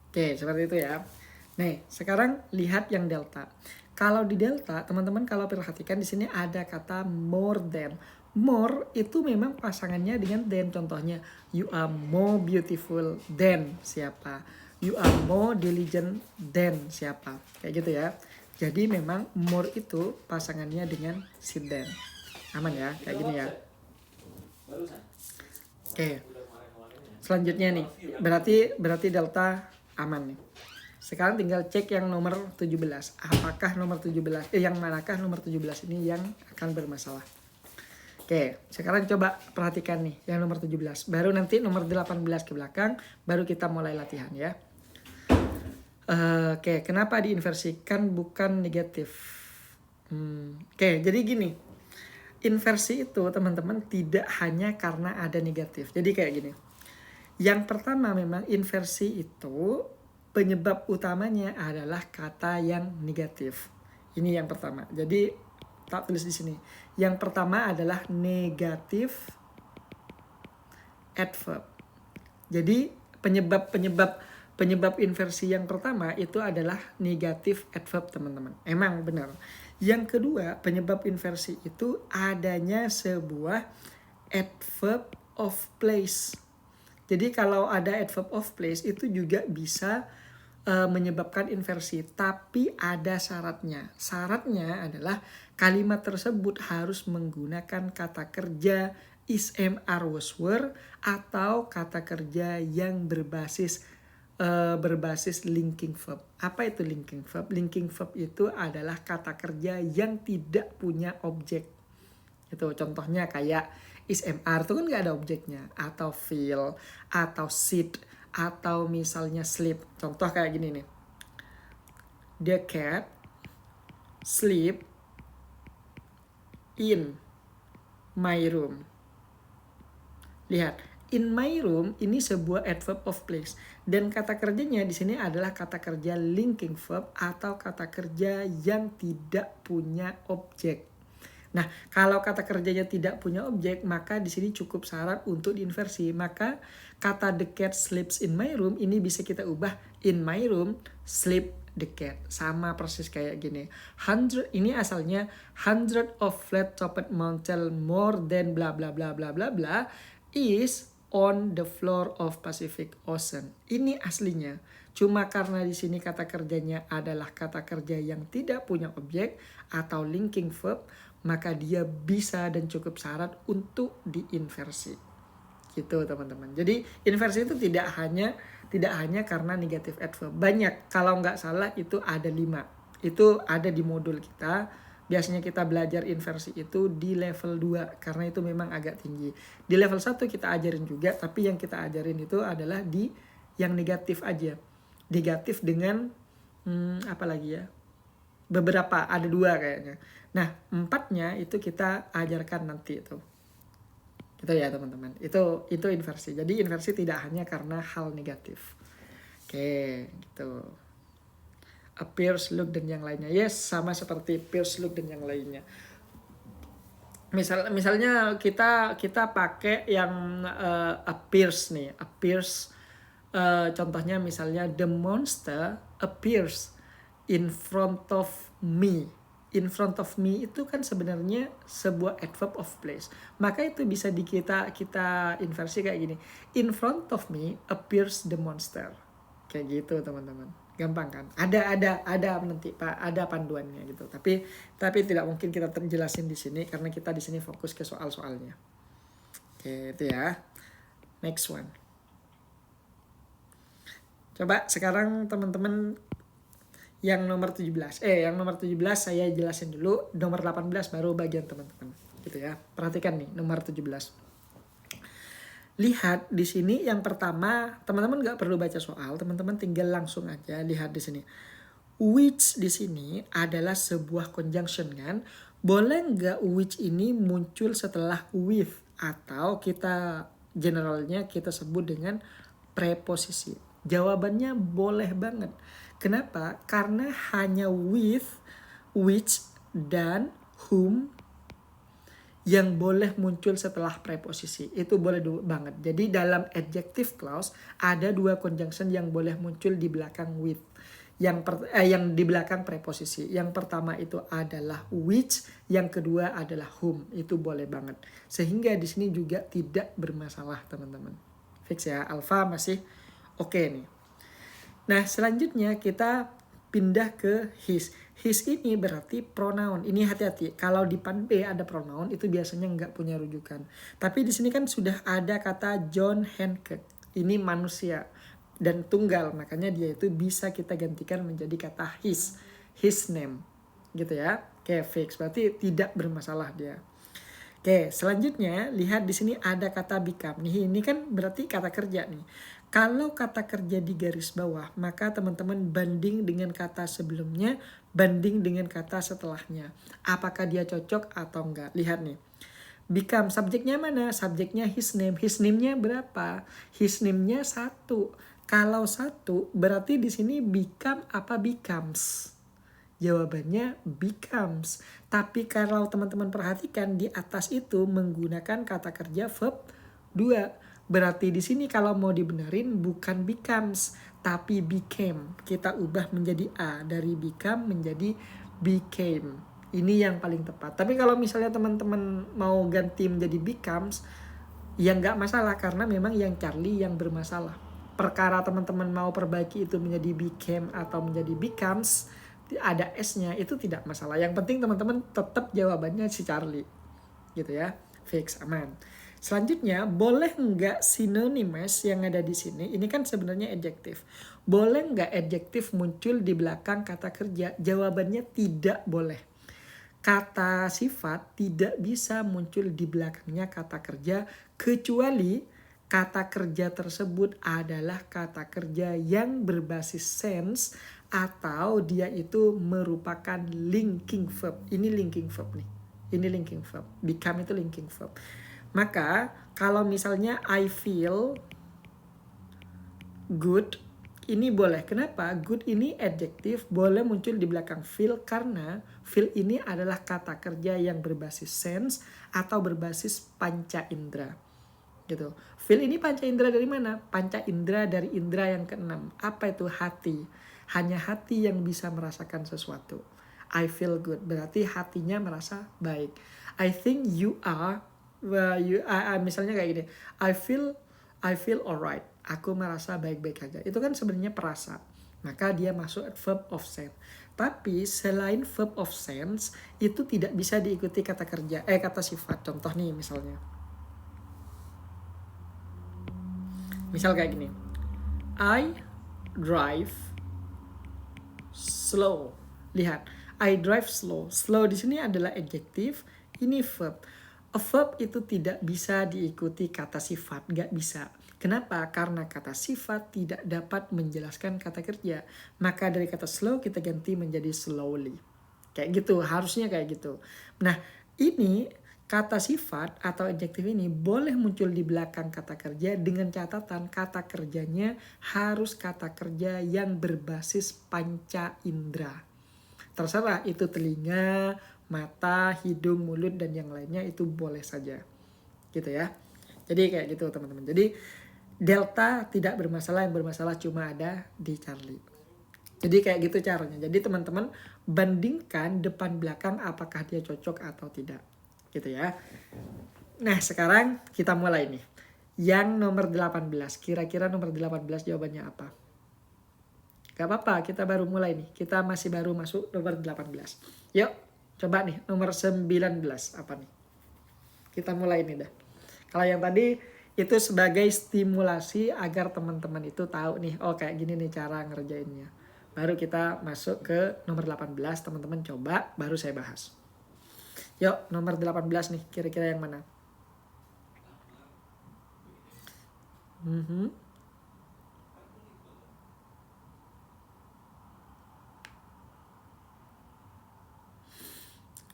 Oke, seperti itu ya. Nih, sekarang lihat yang delta. Kalau di delta, teman-teman kalau perhatikan di sini ada kata more than. More itu memang pasangannya dengan than. Contohnya, you are more beautiful than siapa. You are more diligent than siapa. Kayak gitu ya. Jadi memang more itu pasangannya dengan si than. Aman ya, kayak gini ya. Oke. Selanjutnya nih, berarti delta aman nih. Sekarang tinggal cek yang nomor 17. Apakah nomor 17 yang manakah nomor 17 ini yang akan bermasalah? Oke, sekarang coba perhatikan nih yang nomor 17. Baru nanti nomor 18 ke belakang baru kita mulai latihan ya. Oke, kenapa diinversikan bukan negatif? Oke, jadi gini. Inversi itu teman-teman tidak hanya karena ada negatif. Jadi kayak gini. Yang pertama memang inversi itu penyebab utamanya adalah kata yang negatif. Ini yang pertama. Jadi tak tulis di sini. Yang pertama adalah negatif adverb. Jadi penyebab inversi yang pertama itu adalah negatif adverb, teman-teman. Emang benar. Yang kedua, penyebab inversi itu adanya sebuah adverb of place. Jadi kalau ada adverb of place itu juga bisa menyebabkan inversi, tapi ada syaratnya. Syaratnya adalah kalimat tersebut harus menggunakan kata kerja is, am, are, was, were atau kata kerja yang berbasis linking verb. Apa itu linking verb? Linking verb itu adalah kata kerja yang tidak punya objek. Itu contohnya kayak is, am, are itu kan nggak ada objeknya. Atau feel, atau sit, atau misalnya sleep. Contoh kayak gini nih. The cat sleep in my room. Lihat, in my room ini sebuah adverb of place dan kata kerjanya di sini adalah kata kerja linking verb atau kata kerja yang tidak punya objek. Nah, kalau kata kerjanya tidak punya objek, maka di sini cukup syarat untuk diinversi. Maka kata the cat sleeps in my room ini bisa kita ubah in my room sleep the cat. Sama persis kayak gini. 100 ini asalnya 100 of flat topped mountain more than bla bla bla bla bla bla is on the floor of Pacific Ocean. Ini aslinya. Cuma karena di sini kata kerjanya adalah kata kerja yang tidak punya objek atau linking verb, maka dia bisa dan cukup syarat untuk diinversi. Gitu teman-teman. Jadi inversi itu tidak hanya karena negatif adverb. Banyak, kalau nggak salah itu ada 5. Itu ada di modul kita. Biasanya kita belajar inversi itu di level 2 karena itu memang agak tinggi. Di level 1 kita ajarin juga, tapi yang kita ajarin itu adalah di yang negatif aja. Negatif dengan apa lagi ya? Beberapa, ada 2 kayaknya. Nah, 4-nya itu kita ajarkan nanti itu. Gitu ya teman-teman. Itu inversi. Jadi inversi tidak hanya karena hal negatif. Oke, gitu. Appears, look, dan yang lainnya. Yes, sama seperti appears, look, dan yang lainnya. Misalnya kita pakai yang appears nih. Appears, contohnya misalnya the monster appears in front of me. In front of me itu kan sebenarnya sebuah adverb of place. Maka itu bisa kita inversi kayak gini. In front of me appears the monster. Kayak gitu teman-teman. Gampang kan? Ada nanti Pak, ada panduannya gitu. Tapi tidak mungkin kita terjelasin di sini karena kita di sini fokus ke soal-soalnya. Oke, itu ya. Next one. Coba sekarang teman-teman yang nomor 17. Yang nomor 17 saya jelasin dulu, nomor 18 baru bagian teman-teman. Gitu ya. Perhatikan nih nomor 17. Lihat di sini yang pertama, teman-teman nggak perlu baca soal, teman-teman tinggal langsung aja lihat di sini. Which di sini adalah sebuah conjunction kan? Boleh nggak which ini muncul setelah with atau kita generalnya kita sebut dengan preposisi? Jawabannya boleh banget. Kenapa? Karena hanya with, which, dan whom yang boleh muncul setelah preposisi. Itu boleh banget. Jadi dalam adjective clause ada 2 conjunction yang boleh muncul di belakang with. Yang di belakang preposisi. Yang pertama itu adalah which, yang kedua adalah whom. Itu boleh banget. Sehingga di sini juga tidak bermasalah, teman-teman. Fix ya, alpha masih oke nih. Nah, selanjutnya kita pindah ke his. His ini berarti pronoun. Ini hati-hati. Kalau di part B ada pronoun, itu biasanya nggak punya rujukan. Tapi di sini kan sudah ada kata John Hancock. Ini manusia dan tunggal, makanya dia itu bisa kita gantikan menjadi kata his name, gitu ya. Oke, fix, berarti tidak bermasalah dia. Oke, selanjutnya lihat di sini ada kata become. Nih, ini kan berarti kata kerja nih. Kalau kata kerja di garis bawah, maka teman-teman banding dengan kata sebelumnya, banding dengan kata setelahnya. Apakah dia cocok atau enggak? Lihat nih. Become, subjeknya mana? Subjeknya his name. His name-nya berapa? His name-nya 1. Kalau 1 berarti di sini become apa becomes? Jawabannya becomes. Tapi kalau teman-teman perhatikan di atas itu menggunakan kata kerja verb 2. Berarti di sini kalau mau dibenerin bukan becomes tapi became. Kita ubah menjadi a, dari become menjadi became. Ini yang paling tepat. Tapi kalau misalnya teman-teman mau ganti menjadi becomes, ya nggak masalah karena memang yang Charlie yang bermasalah. Perkara teman-teman mau perbaiki itu menjadi became atau menjadi becomes, ada S-nya, itu tidak masalah. Yang penting teman-teman tetap jawabannya si Charlie. Gitu ya. Fix, aman. Selanjutnya, boleh nggak synonymous yang ada di sini? Ini kan sebenarnya adjektif. Boleh nggak adjektif muncul di belakang kata kerja? Jawabannya tidak boleh. Kata sifat tidak bisa muncul di belakangnya kata kerja kecuali kata kerja tersebut adalah kata kerja yang berbasis sense atau dia itu merupakan linking verb. Ini linking verb nih. Ini linking verb. Become itu linking verb. Maka kalau misalnya I feel good, ini boleh. Kenapa? Good ini adjektif boleh muncul di belakang feel karena feel ini adalah kata kerja yang berbasis sense atau berbasis panca indera. Gitu. Feel ini panca indera dari mana? Panca indera dari indera yang keenam. Apa itu? Hati. Hanya hati yang bisa merasakan sesuatu. I feel good. Berarti hatinya merasa baik. I think you are. Misalnya kayak gini. I feel alright. Aku merasa baik-baik aja. Itu kan sebenarnya perasa. Maka dia masuk verb of sense. Tapi selain verb of sense itu tidak bisa diikuti kata kerja. Kata sifat. Contoh nih misalnya. Misal kayak gini. I drive slow. Lihat, I drive slow. Slow di sini adalah adjektif, ini verb. A verb itu tidak bisa diikuti kata sifat, nggak bisa. Kenapa? Karena kata sifat tidak dapat menjelaskan kata kerja. Maka dari kata slow kita ganti menjadi slowly. Kayak gitu, harusnya kayak gitu. Nah, ini kata sifat atau adjektif ini boleh muncul di belakang kata kerja dengan catatan kata kerjanya harus kata kerja yang berbasis panca indera. Terserah itu telinga, mata, hidung, mulut, dan yang lainnya itu boleh saja. Gitu ya. Jadi kayak gitu teman-teman. Jadi delta tidak bermasalah, yang bermasalah cuma ada di Charlie. Jadi kayak gitu caranya. Jadi teman-teman bandingkan depan belakang apakah dia cocok atau tidak. Gitu ya. Nah sekarang kita mulai nih. Yang nomor 18. Kira-kira nomor 18 jawabannya apa? Gak apa-apa, kita baru mulai nih. Kita masih baru masuk nomor 18. Yuk, coba nih nomor 19 apa nih? Kita mulai nih dah. Kalau yang tadi itu sebagai stimulasi agar teman-teman itu tahu nih, oh kayak gini nih cara ngerjainnya. Baru kita masuk ke nomor 18, teman-teman coba, baru saya bahas. Yuk, nomor 18 nih, kira-kira yang mana?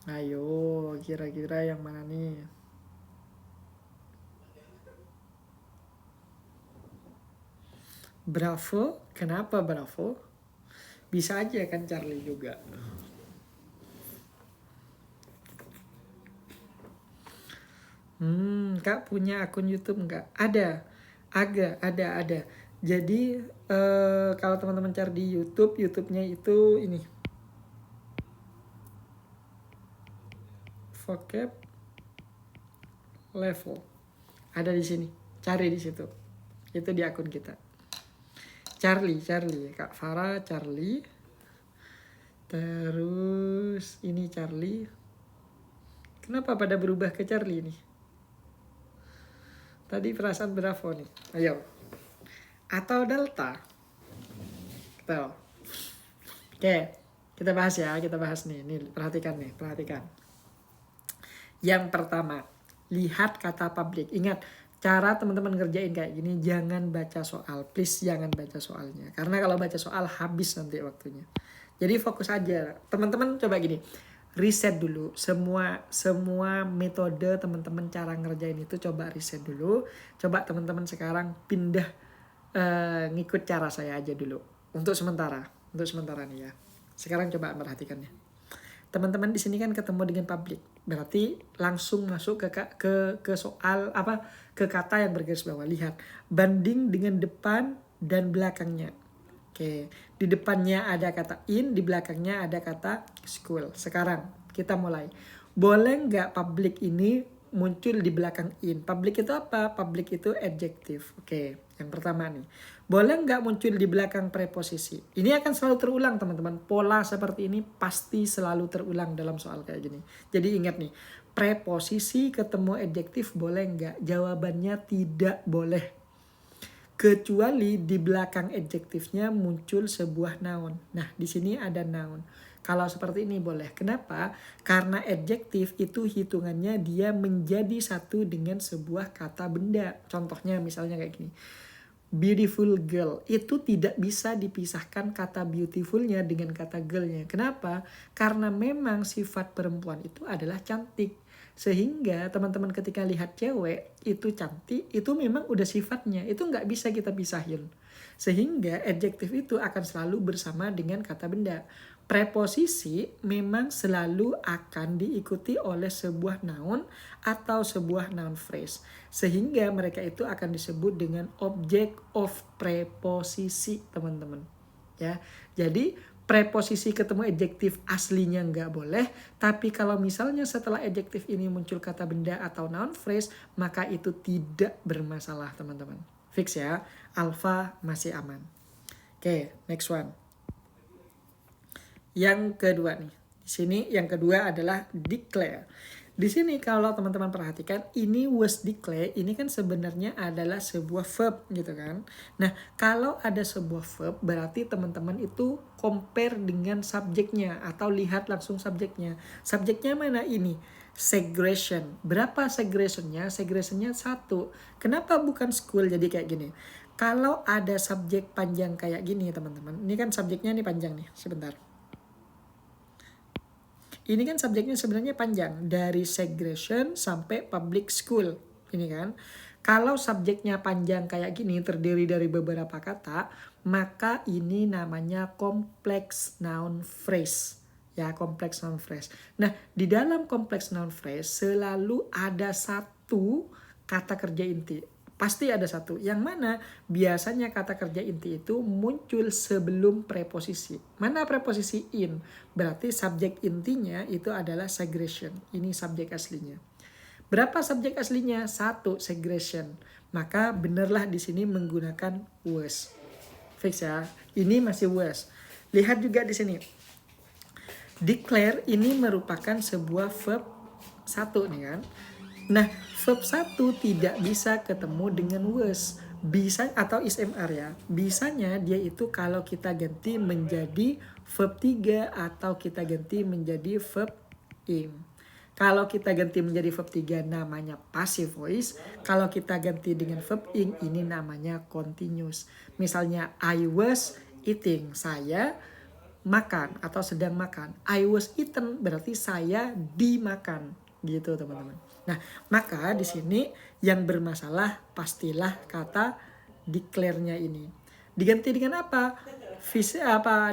Ayo, kira-kira yang mana nih? Bravo, kenapa bravo? Bisa aja kan Charlie juga. Kak punya akun YouTube nggak? Ada. Jadi kalau teman-teman cari di YouTube, YouTube-nya itu ini vocab level. Ada di sini. Cari di situ. Itu di akun kita. Charlie, Kak Farah Charlie. Terus ini Charlie. Kenapa pada berubah ke Charlie ini? Tadi perasaan Bravo nih. Ayo. Atau Delta. Betul. Oke, kita bahas ya, nih, perhatikan. Yang pertama, lihat kata public. Ingat, cara teman-teman ngerjain kayak gini, jangan baca soal. Please jangan baca soalnya. Karena kalau baca soal habis nanti waktunya. Jadi fokus aja. Teman-teman coba gini, riset dulu. Semua metode teman-teman cara ngerjain itu coba riset dulu. Coba teman-teman sekarang pindah ngikut cara saya aja dulu. Untuk sementara nih ya. Sekarang coba perhatikannya. Teman-teman di sini kan ketemu dengan public. Berarti langsung masuk ke soal ke kata yang bergaris bawah. Lihat, banding dengan depan dan belakangnya. Oke, di depannya ada kata in, di belakangnya ada kata school. Sekarang kita mulai. Boleh nggak public ini muncul di belakang in? Public itu apa? Public itu adjective. Oke, yang pertama nih. Boleh nggak muncul di belakang preposisi? Ini akan selalu terulang teman-teman. Pola seperti ini pasti selalu terulang dalam soal kayak gini. Jadi ingat nih, preposisi ketemu adjektif boleh nggak? Jawabannya tidak boleh. Kecuali di belakang adjektifnya muncul sebuah noun. Nah, di sini ada noun. Kalau seperti ini boleh. Kenapa? Karena adjektif itu hitungannya dia menjadi satu dengan sebuah kata benda. Contohnya misalnya kayak gini. Beautiful girl. Itu tidak bisa dipisahkan kata beautifulnya dengan kata girlnya. Kenapa? Karena memang sifat perempuan itu adalah cantik. Sehingga teman-teman ketika lihat cewek itu cantik, itu memang udah sifatnya. Itu nggak bisa kita pisahin. Sehingga adjektif itu akan selalu bersama dengan kata benda. Preposisi memang selalu akan diikuti oleh sebuah noun atau sebuah noun phrase. Sehingga mereka itu akan disebut dengan object of preposisi, teman-teman. Ya, jadi preposisi ketemu adjektif aslinya nggak boleh, tapi kalau misalnya setelah adjektif ini muncul kata benda atau noun phrase, maka itu tidak bermasalah teman-teman. Fix ya, alpha masih aman. Oke, next one. Yang kedua nih, di sini yang kedua adalah declare. Di sini kalau teman-teman perhatikan, ini was declare, ini kan sebenarnya adalah sebuah verb gitu kan. Nah, kalau ada sebuah verb, berarti teman-teman itu compare dengan subjeknya atau lihat langsung subjeknya. Subjeknya mana ini? Segregation. Berapa segregationnya? Segregationnya 1. Kenapa bukan school? Jadi kayak gini. Kalau ada subjek panjang kayak gini teman-teman, ini kan subjeknya nih panjang nih, sebentar. Ini kan subjeknya sebenarnya panjang, dari segregation sampai public school. Ini kan, kalau subjeknya panjang kayak gini, terdiri dari beberapa kata, maka ini namanya complex noun phrase. Ya, complex noun phrase. Nah, di dalam complex noun phrase selalu ada satu kata kerja inti. Pasti ada satu. Yang mana biasanya kata kerja inti itu muncul sebelum preposisi. Mana preposisi in? Berarti subjek intinya itu adalah segregation. Ini subjek aslinya. Berapa subjek aslinya? 1, segregation. Maka benarlah di sini menggunakan was. Fix ya. Ini masih was. Lihat juga di sini. Declare ini merupakan sebuah verb 1 nih kan. Nah, verb 1 tidak bisa ketemu dengan was. Bisa atau ismr ya. Bisanya dia itu kalau kita ganti menjadi verb 3 atau kita ganti menjadi verb im. Kalau kita ganti menjadi verb 3 namanya passive voice. Kalau kita ganti dengan verb ing ini namanya continuous. Misalnya I was eating, saya makan atau sedang makan. I was eaten berarti saya dimakan. Gitu teman-teman. Nah, maka di sini yang bermasalah pastilah kata declare-nya ini. Diganti dengan apa?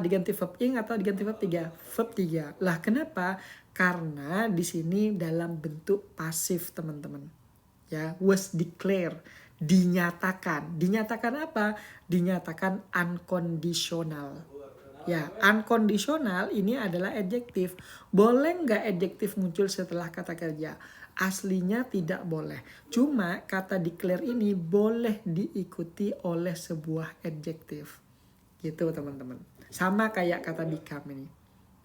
Diganti verb ing atau diganti verb 3? Verb 3. Lah kenapa? Karena di sini dalam bentuk pasif, teman-teman. Ya, was declare, dinyatakan. Dinyatakan apa? Dinyatakan unconditional. Ya, unconditional ini adalah adjektif. Boleh nggak adjektif muncul setelah kata kerja? Aslinya tidak boleh. Cuma kata declare ini boleh diikuti oleh sebuah adjektif. Gitu teman-teman. Sama kayak kata become ini.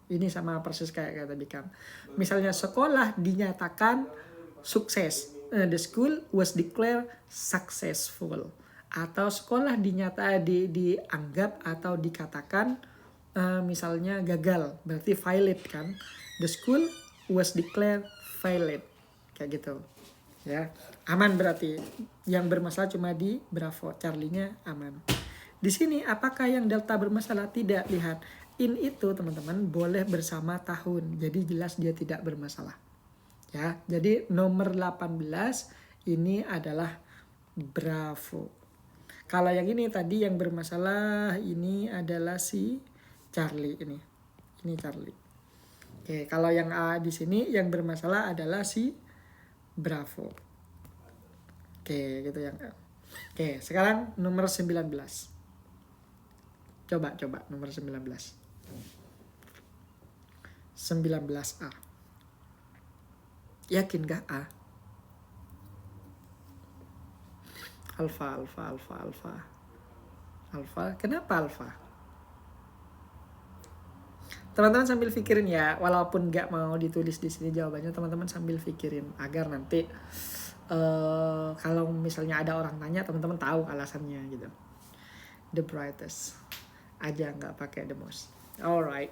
Ini sama persis kayak kata become. Misalnya sekolah dinyatakan sukses. The school was declared successful. Atau sekolah dianggap atau dikatakan misalnya gagal. Berarti violate kan. The school was declared violate. Kayak gitu. Ya, aman berarti. Yang bermasalah cuma di Bravo. Charlie-nya aman. Di sini apakah yang delta bermasalah? Tidak, lihat. In itu teman-teman boleh bersama tahun. Jadi jelas dia tidak bermasalah. Ya, jadi nomor 18 ini adalah Bravo. Kalau yang ini tadi yang bermasalah ini adalah si Charlie ini. Ini Charlie. Oke, kalau yang A di sini yang bermasalah adalah si Bravo. Oke, gitu yang A. Oke, sekarang nomor 19. Coba nomor 19. 19A. Yakin gak A? Alfa. Kenapa alfa? Teman-teman sambil pikirin ya, walaupun gak mau ditulis di sini jawabannya, teman-teman sambil pikirin agar nanti kalau misalnya ada orang tanya, teman-teman tahu alasannya gitu. The brightest aja, nggak pakai the most. Alright.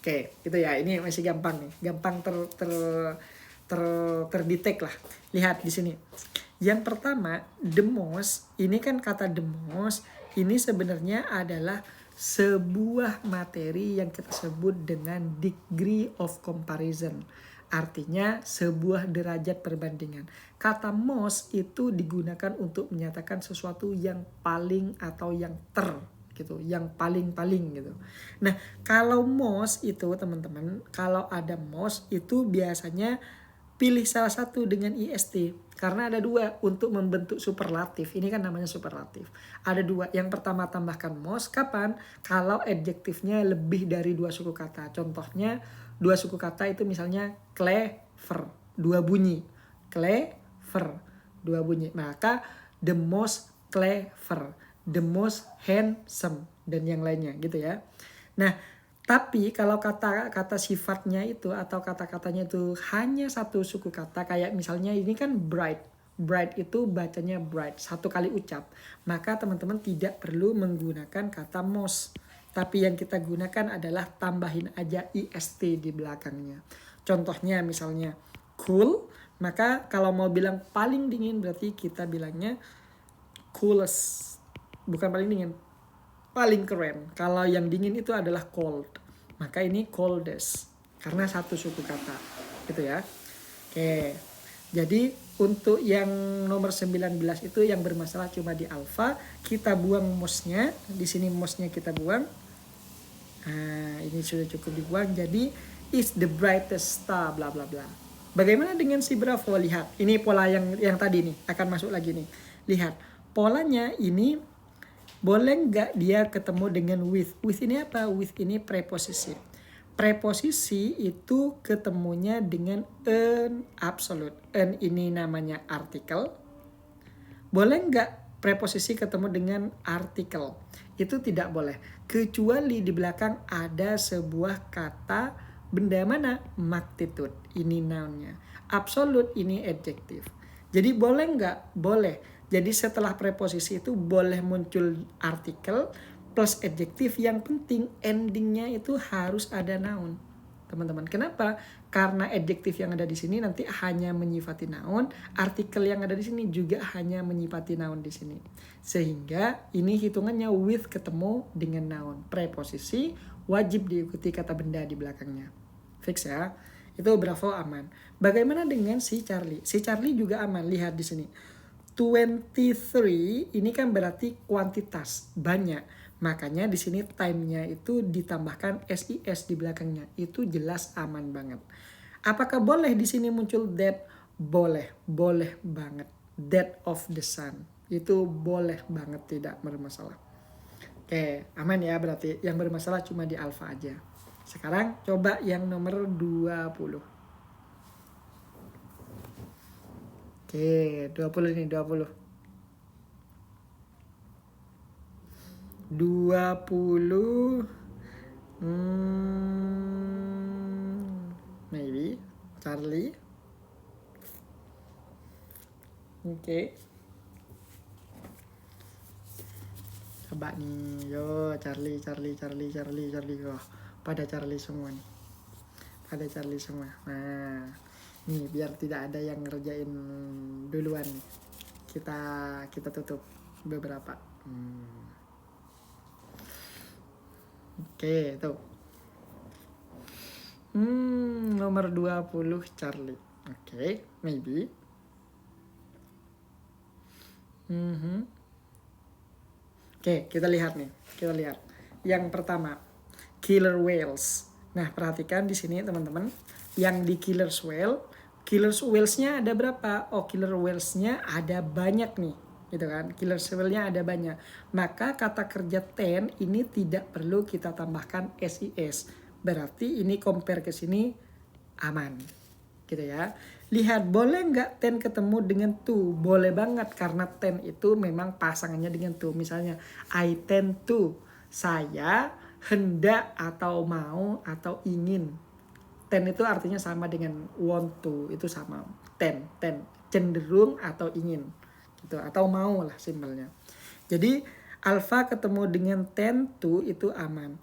Oke, itu ya. Ini masih gampang nih. Gampang terdetek lah. Lihat di sini. Yang pertama, the most. Ini kan kata the most. Ini sebenarnya adalah sebuah materi yang kita sebut dengan degree of comparison. Artinya sebuah derajat perbandingan. Kata most itu digunakan untuk menyatakan sesuatu yang paling atau yang gitu, yang paling gitu. Nah, kalau most itu teman-teman, kalau ada most itu biasanya pilih salah satu dengan IST. Karena ada dua untuk membentuk superlatif. Ini kan namanya superlatif. Ada dua. Yang pertama tambahkan most kapan? Kalau adjektifnya lebih dari 2 suku kata. Contohnya 2 suku kata itu misalnya clever, 2 bunyi. Clever, 2 bunyi. Maka the most clever, the most handsome, dan yang lainnya gitu ya. Nah, tapi kalau kata sifatnya itu atau kata-katanya itu hanya 1 suku kata, kayak misalnya ini kan bright. Bright itu bacanya bright, 1 kali ucap. Maka teman-teman tidak perlu menggunakan kata most. Tapi yang kita gunakan adalah tambahin aja IST di belakangnya. Contohnya misalnya cool, maka kalau mau bilang paling dingin berarti kita bilangnya coolest. Bukan paling dingin, paling keren. Kalau yang dingin itu adalah cold, maka ini coldest karena 1 suku kata gitu ya. Oke, jadi untuk yang nomor 19 itu yang bermasalah cuma di alfa. Kita buang mostnya. Di sini mostnya kita buang. Nah, ini sudah cukup dibuang. Jadi is the brightest star bla bla bla. Bagaimana dengan si Bravo? Lihat, ini pola yang tadi nih akan masuk lagi nih. Lihat, polanya ini boleh nggak dia ketemu dengan with? With ini apa? With ini preposisi. Preposisi itu ketemunya dengan an absolute. An ini namanya artikel. Boleh nggak preposisi ketemu dengan artikel? Itu tidak boleh. Kecuali di belakang ada sebuah kata benda mana? Magnitude. Ini noun-nya. Absolute ini adjektif. Jadi boleh nggak? Boleh. Jadi setelah preposisi itu boleh muncul artikel plus adjektif. Yang penting endingnya itu harus ada noun. Teman-teman, kenapa? Karena adjektif yang ada di sini nanti hanya menyifati noun, artikel yang ada di sini juga hanya menyifati noun di sini. Sehingga ini hitungannya with ketemu dengan noun. Preposisi wajib diikuti kata benda di belakangnya. Fix ya. Itu Bravo aman. Bagaimana dengan si Charlie? Si Charlie juga aman. Lihat di sini. 23 ini kan berarti kuantitas, banyak. Makanya di sini time-nya itu ditambahkan SIS di belakangnya. Itu jelas aman banget. Apakah boleh di sini muncul that? Boleh banget. that of the sun. Itu boleh banget, tidak bermasalah. Oke, aman ya berarti. Yang bermasalah cuma di alfa aja. Sekarang coba yang nomor 20. Oke, 20 nih, 20. 20 maybe Charlie. Oke. Coba nih, yo Charlie. Wah, pada Charlie semua nih. Pada Charlie semua. Nah, nih biar tidak ada yang ngerjain duluan nih. Kita tutup beberapa. Oke, tuh. Nomor 20 Charlie. Oke, maybe. Oke, kita lihat nih. Yang pertama, killer whales. Nah, perhatikan di sini teman-teman. Yang di killer whales-nya ada berapa? Oh, killer whales-nya ada banyak nih. Gitu kan? Killer whale-nya ada banyak. Maka kata kerja ten ini tidak perlu kita tambahkan SIS. Berarti ini compare ke sini aman. Gitu ya. Lihat, boleh nggak ten ketemu dengan to? Boleh banget, karena ten itu memang pasangannya dengan to. Misalnya, I tend to. Saya hendak atau mau atau ingin. Ten itu artinya sama dengan want to. Itu sama. Ten. Cenderung atau ingin. Gitu. Atau mau lah simpelnya. Jadi, alpha ketemu dengan tend to itu aman.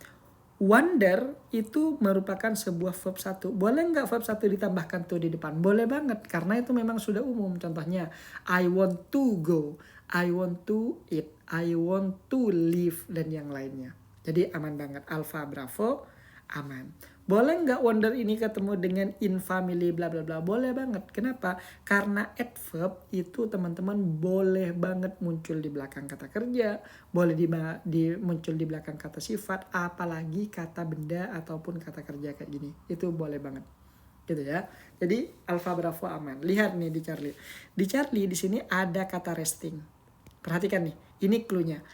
Wonder itu merupakan sebuah verb 1. Boleh nggak verb 1 ditambahkan to di depan? Boleh banget, karena itu memang sudah umum. Contohnya, I want to go, I want to eat, I want to live, dan yang lainnya. Jadi aman banget. Alpha Bravo aman. Boleh nggak wonder ini ketemu dengan in family bla bla bla? Boleh banget. Kenapa? Karena adverb itu teman-teman boleh banget muncul di belakang kata kerja, boleh muncul di belakang kata sifat, apalagi kata benda ataupun kata kerja kayak gini. Itu boleh banget. Gitu ya. Jadi alpha bravo aman. Lihat nih di Charlie. Di Charlie di sini ada kata resting. Perhatikan nih, ini clue-nya.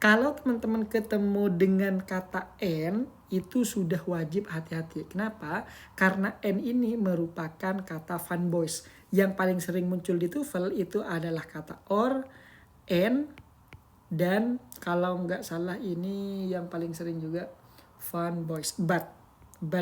Kalau teman-teman ketemu dengan kata N, itu sudah wajib hati-hati. Kenapa? Karena N ini merupakan kata fun boys. Yang paling sering muncul di TOEFL itu adalah kata or, N, dan kalau nggak salah ini yang paling sering juga fun boys. But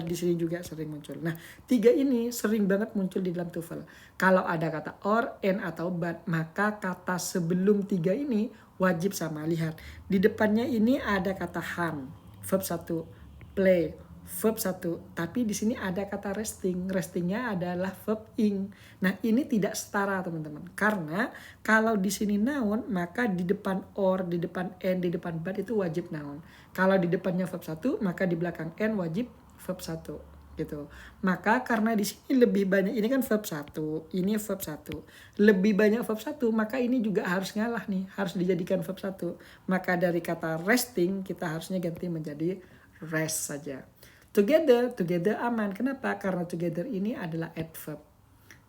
di sini juga sering muncul. Nah, 3 ini sering banget muncul di dalam TOEFL. Kalau ada kata or, N, atau but, maka kata sebelum 3 ini wajib sama. Lihat, di depannya ini ada kata hunt, verb 1, play, verb 1, tapi di sini ada kata resting. Restingnya adalah verb ing. Nah, ini tidak setara teman-teman. Karena kalau di sini noun, maka di depan or, di depan n, di depan but itu wajib noun. Kalau di depannya verb 1, maka di belakang n wajib verb 1. Gitu. Maka karena di sini lebih banyak, ini kan verb 1, ini verb 1. Lebih banyak verb 1, maka ini juga harus ngalah nih, harus dijadikan verb 1. Maka dari kata resting kita harusnya ganti menjadi rest saja. Together aman. Kenapa? Karena together ini adalah adverb.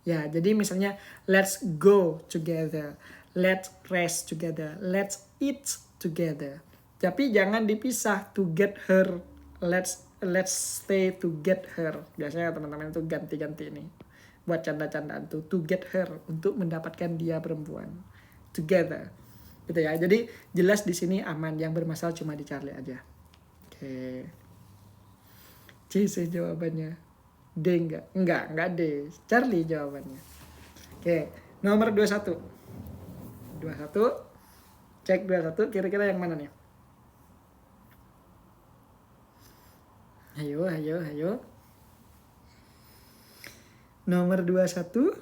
Ya, jadi misalnya let's go together, let's rest together, let's eat together. Tapi jangan dipisah, to get her, let's stay to get her. Biasanya teman-teman itu ganti-ganti ini buat canda-candaan tuh, to get her, untuk mendapatkan dia perempuan. Together. Gitu ya. Jadi jelas di sini aman, yang bermasalah cuma di Charlie aja. Oke. C jawabannya. D enggak D. Charlie jawabannya. Oke, nomor 21. 21. Cek 21 kira-kira yang mana nih? Ayo. Nomor 21.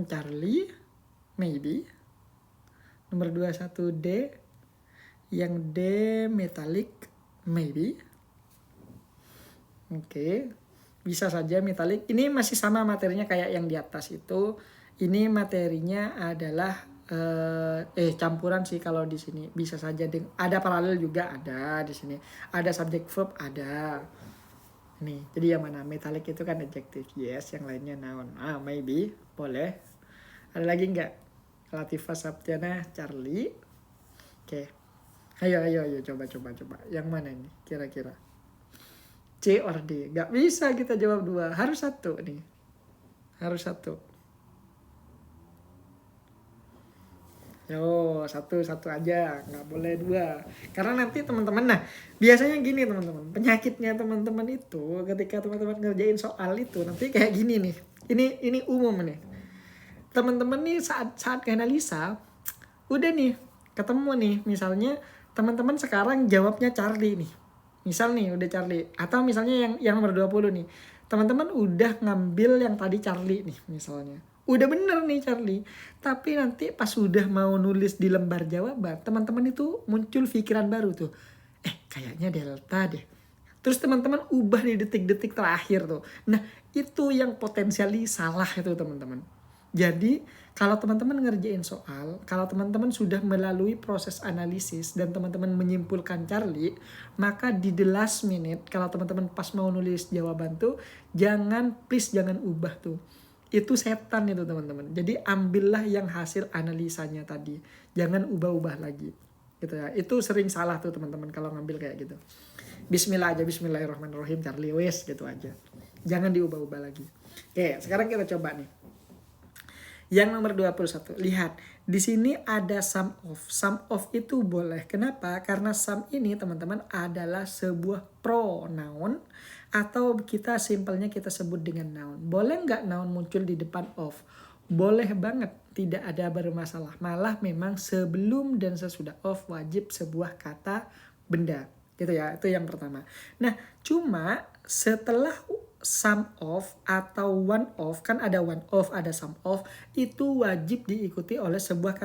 Charlie, maybe. Nomor 21 D. Yang D metalik, maybe. Oke. Bisa saja metalik. Ini masih sama materinya kayak yang di atas itu. Ini materinya adalah campuran sih kalau di sini. Bisa saja ada paralel juga ada di sini. Ada subject verb ada. Nih, jadi yang mana? Metallic itu kan adjective. Yes, yang lainnya noun. Maybe. Boleh. Ada lagi nggak? Latifah Saptiana, Charlie. Oke. Ayo. Coba. Yang mana ini? Kira-kira. C or D? Nggak bisa kita jawab 2. Harus 1 nih. Harus 1. Yo, satu aja, nggak boleh 2. Karena nanti teman-teman, nah biasanya gini teman-teman, penyakitnya teman-teman itu ketika teman-teman ngerjain soal itu nanti kayak gini nih. Ini umum nih. Teman-teman nih saat analisa, udah nih ketemu nih, misalnya teman-teman sekarang jawabnya Charlie nih. Misal nih udah Charlie, atau misalnya yang nomor 20 nih. Teman-teman udah ngambil yang tadi Charlie nih misalnya. Udah bener nih Charlie, tapi nanti pas udah mau nulis di lembar jawaban, teman-teman itu muncul pikiran baru tuh. Kayaknya Delta deh. Terus teman-teman ubah di detik-detik terakhir tuh. Nah, itu yang potensiali salah itu teman-teman. Jadi, kalau teman-teman ngerjain soal, kalau teman-teman sudah melalui proses analisis dan teman-teman menyimpulkan Charlie, maka di the last minute, kalau teman-teman pas mau nulis jawaban tuh, jangan ubah tuh. Itu setan itu teman-teman. Jadi ambillah yang hasil analisanya tadi. Jangan ubah-ubah lagi. Gitu ya. Itu sering salah tuh teman-teman kalau ngambil kayak gitu. Bismillah aja, bismillahirrahmanirrahim, Charlie wes gitu aja. Jangan diubah-ubah lagi. Oke, sekarang kita coba nih. Yang nomor 21. Lihat, di sini ada sum of. Sum of itu boleh. Kenapa? Karena sum ini teman-teman adalah sebuah pronoun atau kita simpelnya kita sebut dengan noun. Boleh nggak noun muncul di depan of? Boleh banget, tidak ada bermasalah. Malah memang sebelum dan sesudah of wajib sebuah kata benda. Gitu ya, itu yang pertama. Nah, cuma setelah sum of atau one of, kan ada one of, ada sum of, itu wajib diikuti oleh sebuah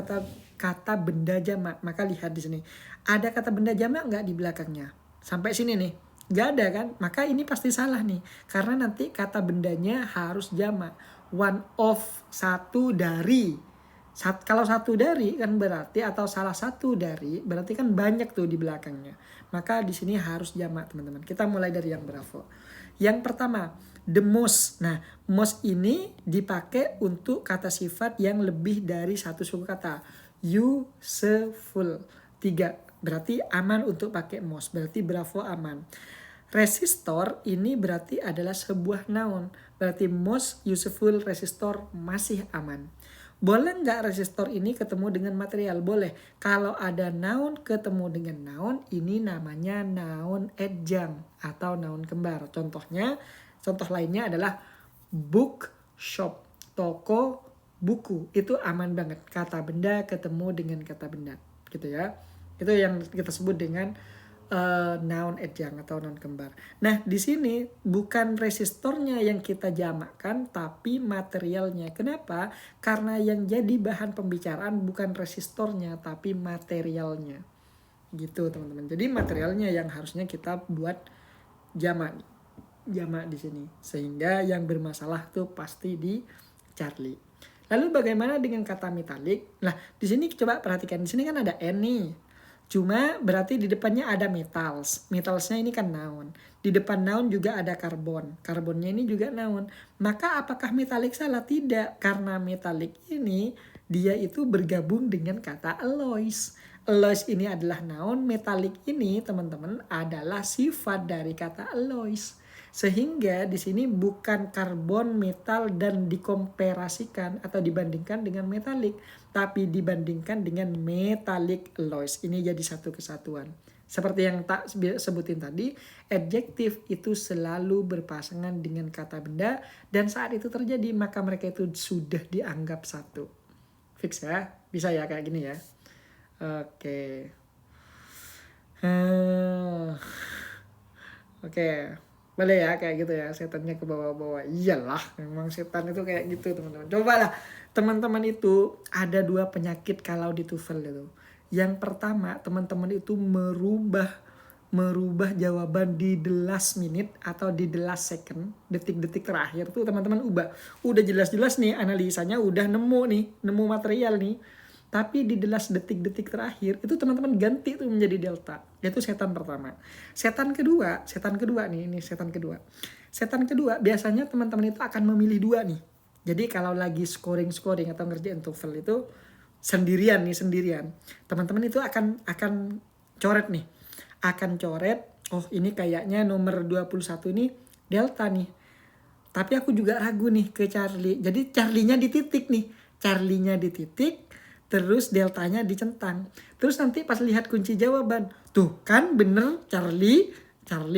kata benda jamak. Maka lihat di sini, ada kata benda jamak nggak di belakangnya? Sampai sini nih, nggak ada kan? Maka ini pasti salah nih, karena nanti kata bendanya harus jamak. One of, satu dari. Kalau satu dari kan berarti, atau salah satu dari berarti kan banyak tuh di belakangnya. Maka di sini harus jamak teman-teman. Kita mulai dari yang bravo. Yang pertama, the most. Nah, most ini dipakai untuk kata sifat yang lebih dari satu suku kata. Useful. 3. Berarti aman untuk pakai most. Berarti bravo aman. Resistor ini berarti adalah sebuah noun. Berarti most useful resistor masih aman. Boleh nggak resistor ini ketemu dengan material? Boleh. Kalau ada noun ketemu dengan noun, ini namanya noun adjunct atau noun kembar. Contoh lainnya adalah bookshop, toko buku. Itu aman banget. Kata benda ketemu dengan kata benda. Gitu ya. Itu yang kita sebut dengan noun adjunct atau noun kembar. Nah, di sini bukan resistornya yang kita jamakkan, tapi materialnya. Kenapa? Karena yang jadi bahan pembicaraan bukan resistornya, tapi materialnya. Gitu, teman-teman. Jadi materialnya yang harusnya kita buat jamak di sini. Sehingga yang bermasalah tuh pasti di Charlie. Lalu bagaimana dengan kata metalik? Nah, di sini coba perhatikan. Di sini kan ada N nih. Cuma berarti di depannya ada metals. Metalsnya ini kan noun. Di depan noun juga ada karbon. Karbonnya ini juga noun. Maka apakah metalik salah? Tidak. Karena metalik ini dia itu bergabung dengan kata alloys. Alloys ini adalah noun. Metalik ini teman-teman adalah sifat dari kata alloys. Sehingga di sini bukan karbon, metal dan dikomparasikan atau dibandingkan dengan metalik, tapi dibandingkan dengan metallic alloys. Ini jadi satu kesatuan. Seperti yang tak sebutin tadi, adjektif itu selalu berpasangan dengan kata benda dan saat itu terjadi maka mereka itu sudah dianggap satu. Fix ya? Bisa ya kayak gini ya? Oke. Oke. Boleh ya kayak gitu ya, setannya ke bawah-bawah. Iyalah, memang setan itu kayak gitu teman-teman. Cobalah teman-teman itu ada 2 penyakit kalau di TOEFL itu. Yang pertama, teman-teman itu merubah jawaban di the last minute atau di the last second, detik-detik terakhir tuh teman-teman ubah. Udah jelas-jelas nih analisanya udah nemu material nih. Tapi di the last detik-detik terakhir itu teman-teman ganti tuh menjadi delta. Itu setan pertama. Setan kedua nih, ini setan kedua. Setan kedua biasanya teman-teman itu akan memilih dua nih. Jadi kalau lagi scoring atau ngerjain TOEFL itu sendirian. Teman-teman itu akan coret nih. Akan coret, oh ini kayaknya nomor 21 ini delta nih. Tapi aku juga ragu nih ke Charlie. Jadi Charlie-nya dititik nih. Charlie-nya dititik, terus deltanya dicentang. Terus nanti pas lihat kunci jawaban, tuh kan bener Charlie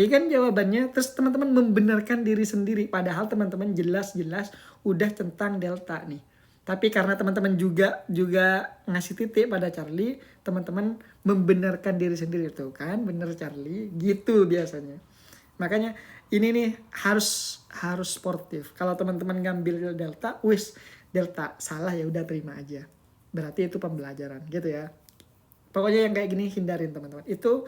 kan jawabannya. Terus teman-teman membenarkan diri sendiri. Padahal teman-teman jelas-jelas udah centang delta nih. Tapi karena teman-teman juga ngasih titik pada Charlie, teman-teman membenarkan diri sendiri. Tuh kan bener Charlie, gitu biasanya. Makanya ini nih harus sportif. Kalau teman-teman ngambil delta, delta salah ya udah terima aja. Berarti itu pembelajaran gitu ya. Pokoknya yang kayak gini hindarin teman-teman. Itu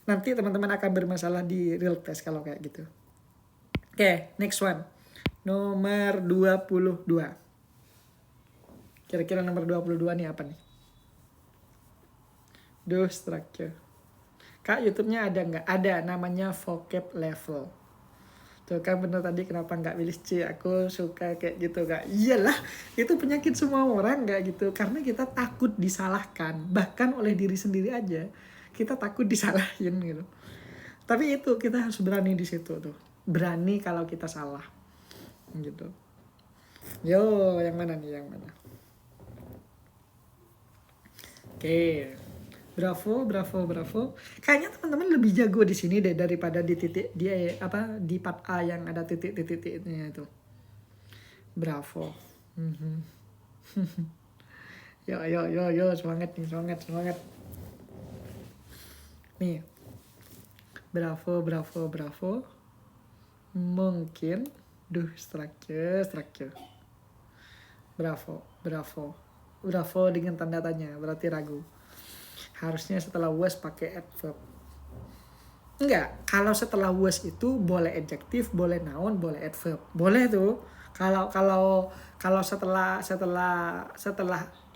nanti teman-teman akan bermasalah di real test kalau kayak gitu. Oke, next one. Nomor 22. Kira-kira nomor 22 nih apa nih? Do structure. Kak, YouTube-nya ada nggak? Ada, namanya vocab level. Tuh kan bener tadi kenapa nggak pilih C, aku suka kayak gitu Kak. Iyalah, itu penyakit semua orang kayak gitu. Karena kita takut disalahkan, bahkan oleh diri sendiri aja. Kita takut disalahin gitu. Tapi itu kita harus berani di situ tuh. Berani kalau kita salah. Gitu. Yo, yang mana nih, yang mana? Oke. Bravo. Kayaknya teman-teman lebih jago di sini deh daripada di titik dia di part A yang ada titik-titiknya itu. Bravo. Yo, semangat nih, semangat. Nih. Bravo. Mungkin structure. Bravo dengan tanda tanya, berarti ragu. Harusnya setelah was pakai adverb. Enggak, kalau setelah was itu boleh adjektif, boleh noun, boleh adverb. Boleh tuh. Kalau setelah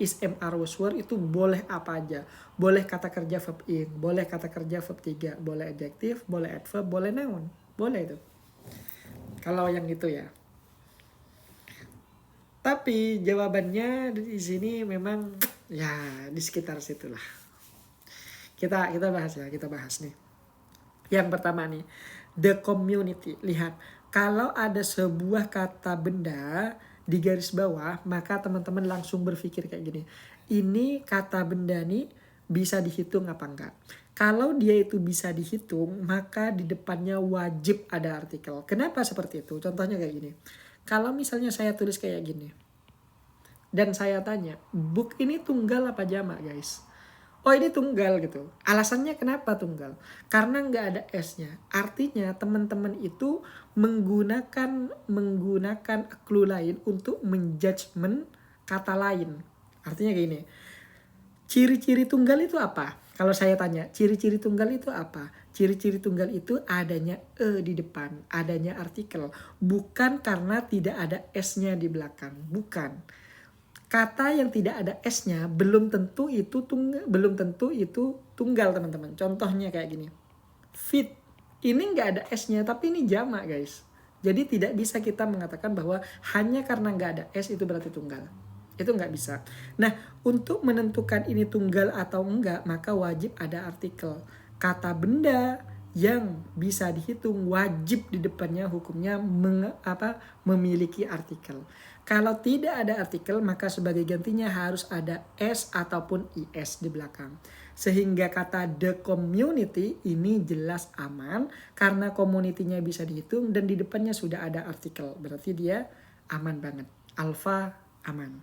is are was were itu boleh apa aja. Boleh kata kerja verb in, boleh kata kerja verb 3, boleh adjektif, boleh adverb, boleh noun. Boleh itu. Kalau yang itu ya. Tapi jawabannya di sini memang ya di sekitar situlah. Kita bahas nih. Yang pertama nih, the community. Lihat, kalau ada sebuah kata benda di garis bawah, maka teman-teman langsung berpikir kayak gini. Ini kata benda nih bisa dihitung apa enggak? Kalau dia itu bisa dihitung, maka di depannya wajib ada artikel. Kenapa seperti itu? Contohnya kayak gini. Kalau misalnya saya tulis kayak gini, dan saya tanya, book ini tunggal apa jamak guys? Oh ini tunggal gitu. Alasannya kenapa tunggal? Karena nggak ada S-nya. Artinya teman-teman itu menggunakan clue lain untuk menjudgment kata lain. Artinya kayak gini. Ciri-ciri tunggal itu apa? Kalau saya tanya, ciri-ciri tunggal itu apa? Ciri-ciri tunggal itu adanya E di depan, adanya artikel. Bukan karena tidak ada S-nya di belakang. Bukan. Kata yang tidak ada S-nya belum tentu itu tunggal teman-teman. Contohnya kayak gini. Fit. Ini nggak ada S-nya tapi ini jamak guys. Jadi tidak bisa kita mengatakan bahwa hanya karena nggak ada S itu berarti tunggal. Itu nggak bisa. Nah, untuk menentukan ini tunggal atau enggak, maka wajib ada artikel. Kata benda yang bisa dihitung wajib di depannya hukumnya memiliki artikel. Kalau tidak ada artikel, maka sebagai gantinya harus ada S ataupun IS di belakang. Sehingga kata the community ini jelas aman karena community-nya bisa dihitung dan di depannya sudah ada artikel. Berarti dia aman banget. Alpha aman.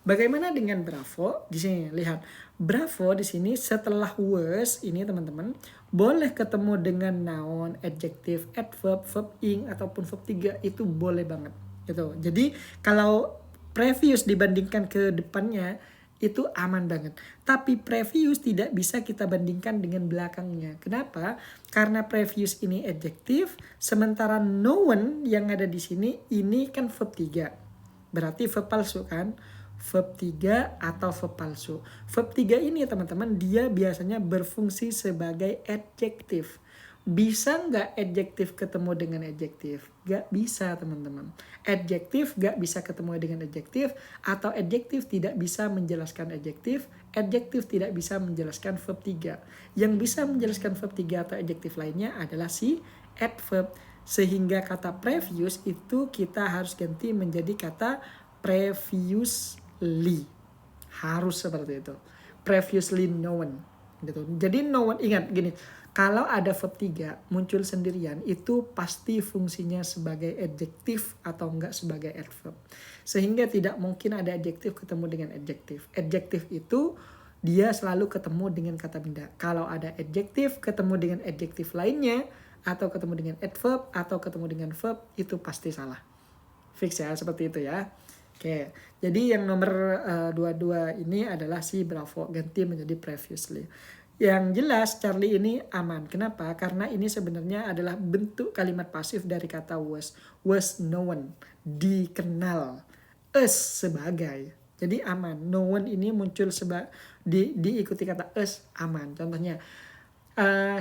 Bagaimana dengan Bravo? Di sini lihat. Bravo di sini setelah was ini teman-teman boleh ketemu dengan noun, adjective, adverb, verb ing ataupun verb 3 itu boleh banget. Gitu. Jadi kalau previous dibandingkan ke depannya itu aman banget. Tapi previous tidak bisa kita bandingkan dengan belakangnya. Kenapa? Karena previous ini adjektif, sementara noun yang ada di sini ini kan verb 3. Berarti verb palsu kan? verb 3 atau verb palsu. Verb 3 ini teman-teman dia biasanya berfungsi sebagai adjektif. Bisa nggak adjektif ketemu dengan adjektif? Nggak bisa teman-teman. Adjektif nggak bisa ketemu dengan adjektif, atau adjektif tidak bisa menjelaskan adjektif tidak bisa menjelaskan verb 3. Yang bisa menjelaskan verb 3 atau adjektif lainnya adalah si adverb. Sehingga kata previous itu kita harus ganti menjadi kata previously. Harus seperti itu. Previously known. Gitu. Jadi known, ingat gini, kalau ada verb 3 muncul sendirian itu pasti fungsinya sebagai adjektif atau enggak sebagai adverb. Sehingga tidak mungkin ada adjektif ketemu dengan adjektif. Adjektif itu dia selalu ketemu dengan kata benda. Kalau ada adjektif ketemu dengan adjektif lainnya, atau ketemu dengan adverb, atau ketemu dengan verb, itu pasti salah. Fix ya, seperti itu ya. Oke, jadi yang nomor 22 ini adalah si Bravo, ganti menjadi previously. Yang jelas Charlie ini aman. Kenapa? Karena ini sebenarnya adalah bentuk kalimat pasif dari kata was known, dikenal, sebagai. Jadi aman. Known ini muncul diikuti kata aman. Contohnya,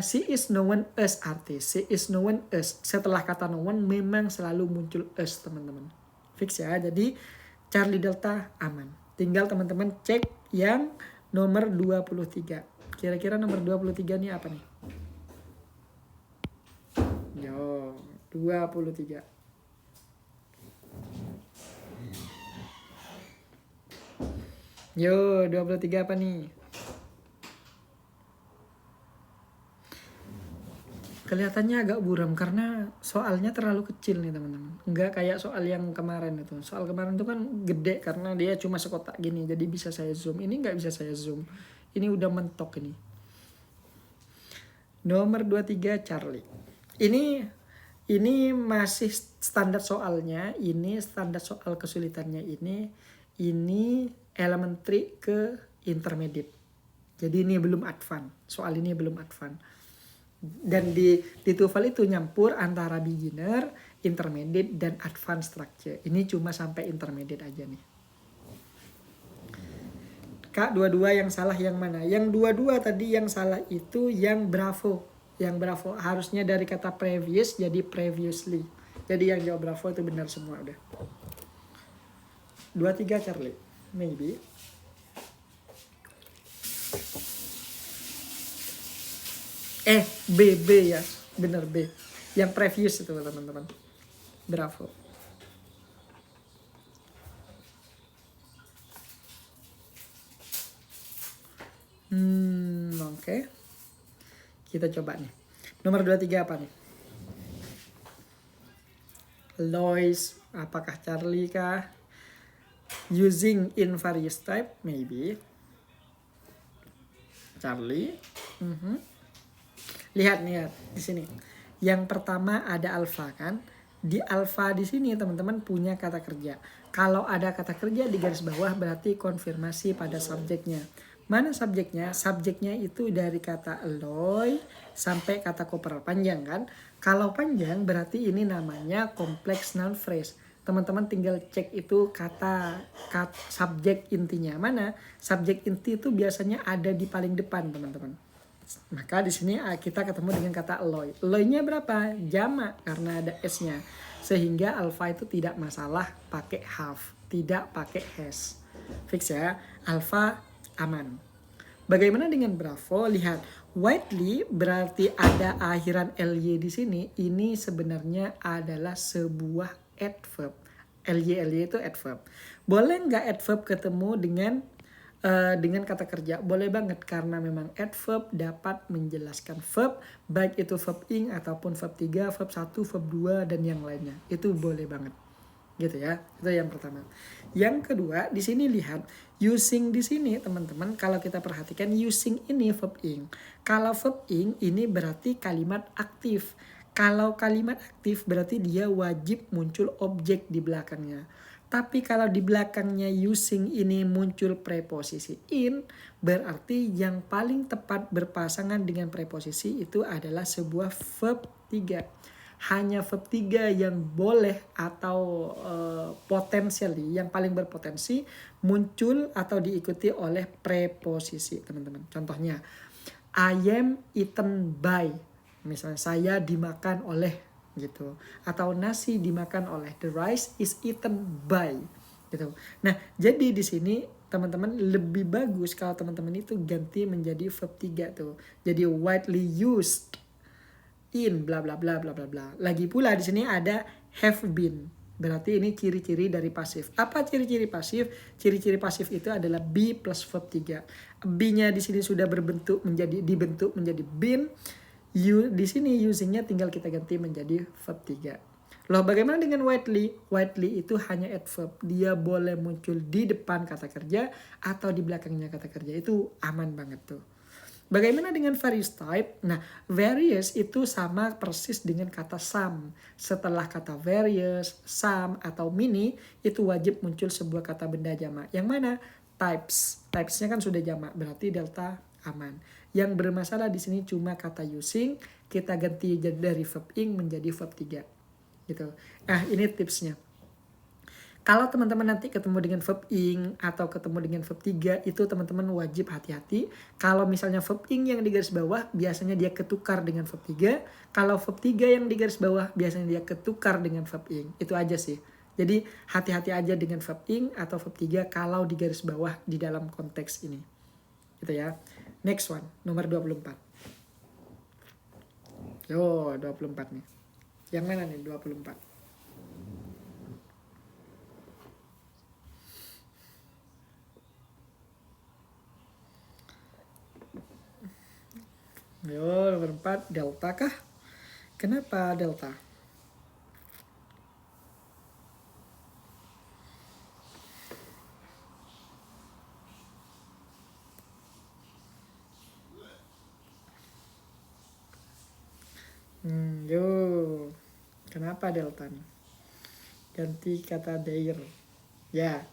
she is known as artist. She is known as. Setelah kata known memang selalu muncul teman-teman. Fix ya. Jadi Charlie Delta aman. Tinggal teman-teman cek yang nomor 23. Kira-kira nomor 23 nih apa nih? Yo, 23. Yo, 23 apa nih? Kelihatannya agak buram karena soalnya terlalu kecil nih teman-teman. Enggak kayak soal yang kemarin itu. Soal kemarin itu kan gede karena dia cuma sekotak gini. Jadi bisa saya zoom. Ini nggak bisa saya zoom. Ini udah mentok ini. Nomor 23 Charlie. Ini masih standar soalnya. Ini standar soal kesulitannya ini. Ini elementary ke intermediate. Jadi ini belum advance. Soal ini belum advance. Dan di TOEFL itu nyampur antara beginner, intermediate, dan advanced structure. Ini cuma sampai intermediate aja nih. Kak, 22 yang salah yang mana? Yang 22 tadi yang salah itu yang Bravo. Yang Bravo harusnya dari kata previous jadi previously. Jadi yang jawab Bravo itu benar semua udah. 23 Charlie. Maybe. B ya. Benar B. Yang previous itu teman-teman. Bravo. Oke. Kita coba nih. Nomor 23 apa nih? Lois, apakah Charlie kah? Using in various type, maybe. Charlie. Lihat di sini. Yang pertama ada alpha kan? Di alpha di sini teman-teman punya kata kerja. Kalau ada kata kerja di garis bawah berarti konfirmasi pada subjeknya. Mana subjeknya? Subjeknya itu dari kata alloy sampai kata koper panjang kan. Kalau panjang berarti ini namanya complex noun phrase. Teman-teman tinggal cek itu kata subjek intinya mana. Subjek inti itu biasanya ada di paling depan teman-teman. Maka di sini kita ketemu dengan kata alloy. Alloy-nya berapa? Jamak karena ada s-nya. Sehingga alpha itu tidak masalah pakai have, tidak pakai has. Fix ya. Alpha aman. Bagaimana dengan Bravo? Lihat, widely berarti ada akhiran ly di sini. Ini sebenarnya adalah sebuah adverb. Ly itu adverb. Boleh nggak adverb ketemu dengan kata kerja? Boleh banget karena memang adverb dapat menjelaskan verb, baik itu verb ing ataupun verb 3, verb 1, verb 2 dan yang lainnya. Itu boleh banget. Gitu ya. Itu yang pertama. Yang kedua, di sini lihat using di sini teman-teman, kalau kita perhatikan using ini verb ing. Kalau verb ing ini berarti kalimat aktif. Kalau kalimat aktif berarti dia wajib muncul objek di belakangnya. Tapi kalau di belakangnya using ini muncul preposisi in, berarti yang paling tepat berpasangan dengan preposisi itu adalah sebuah verb 3. hanya verb 3 yang boleh atau potentially yang paling berpotensi muncul atau diikuti oleh preposisi, teman-teman. Contohnya, I am eaten by, misalnya saya dimakan oleh gitu, atau nasi dimakan oleh, the rice is eaten by gitu. Nah, jadi di sini teman-teman lebih bagus kalau teman-teman itu ganti menjadi verb 3 tuh. Jadi widely used in bla bla bla bla bla bla. Lagi pula di sini ada have been. Berarti ini ciri-ciri dari pasif. Apa ciri-ciri pasif? Ciri-ciri pasif itu adalah be plus verb 3. Be-nya di sini sudah dibentuk menjadi been. Di sini usingnya tinggal kita ganti menjadi verb 3. Loh, bagaimana dengan widely? Widely itu hanya adverb. Dia boleh muncul di depan kata kerja atau di belakangnya kata kerja. Itu aman banget tuh. Bagaimana dengan various type? Nah, various itu sama persis dengan kata some. Setelah kata various, some, atau many, itu wajib muncul sebuah kata benda jamak. Yang mana? Types. Typesnya kan sudah jamak, berarti delta aman. Yang bermasalah di sini cuma kata using, kita ganti dari verb ing menjadi verb 3. Gitu. Nah, ini tipsnya. Kalau teman-teman nanti ketemu dengan verb ing atau ketemu dengan verb 3, itu teman-teman wajib hati-hati. Kalau misalnya verb ing yang di garis bawah, biasanya dia ketukar dengan verb 3. Kalau verb 3 yang di garis bawah, biasanya dia ketukar dengan verb ing. Itu aja sih. Jadi hati-hati aja dengan verb ing atau verb 3 kalau di garis bawah di dalam konteks ini. Gitu ya. Next one, nomor 24. Yo, 24 nih. Yang mana nih 24? Yo, nomor 4, delta kah? Kenapa delta? Yo, kenapa delta nih? Ganti kata there. Ya.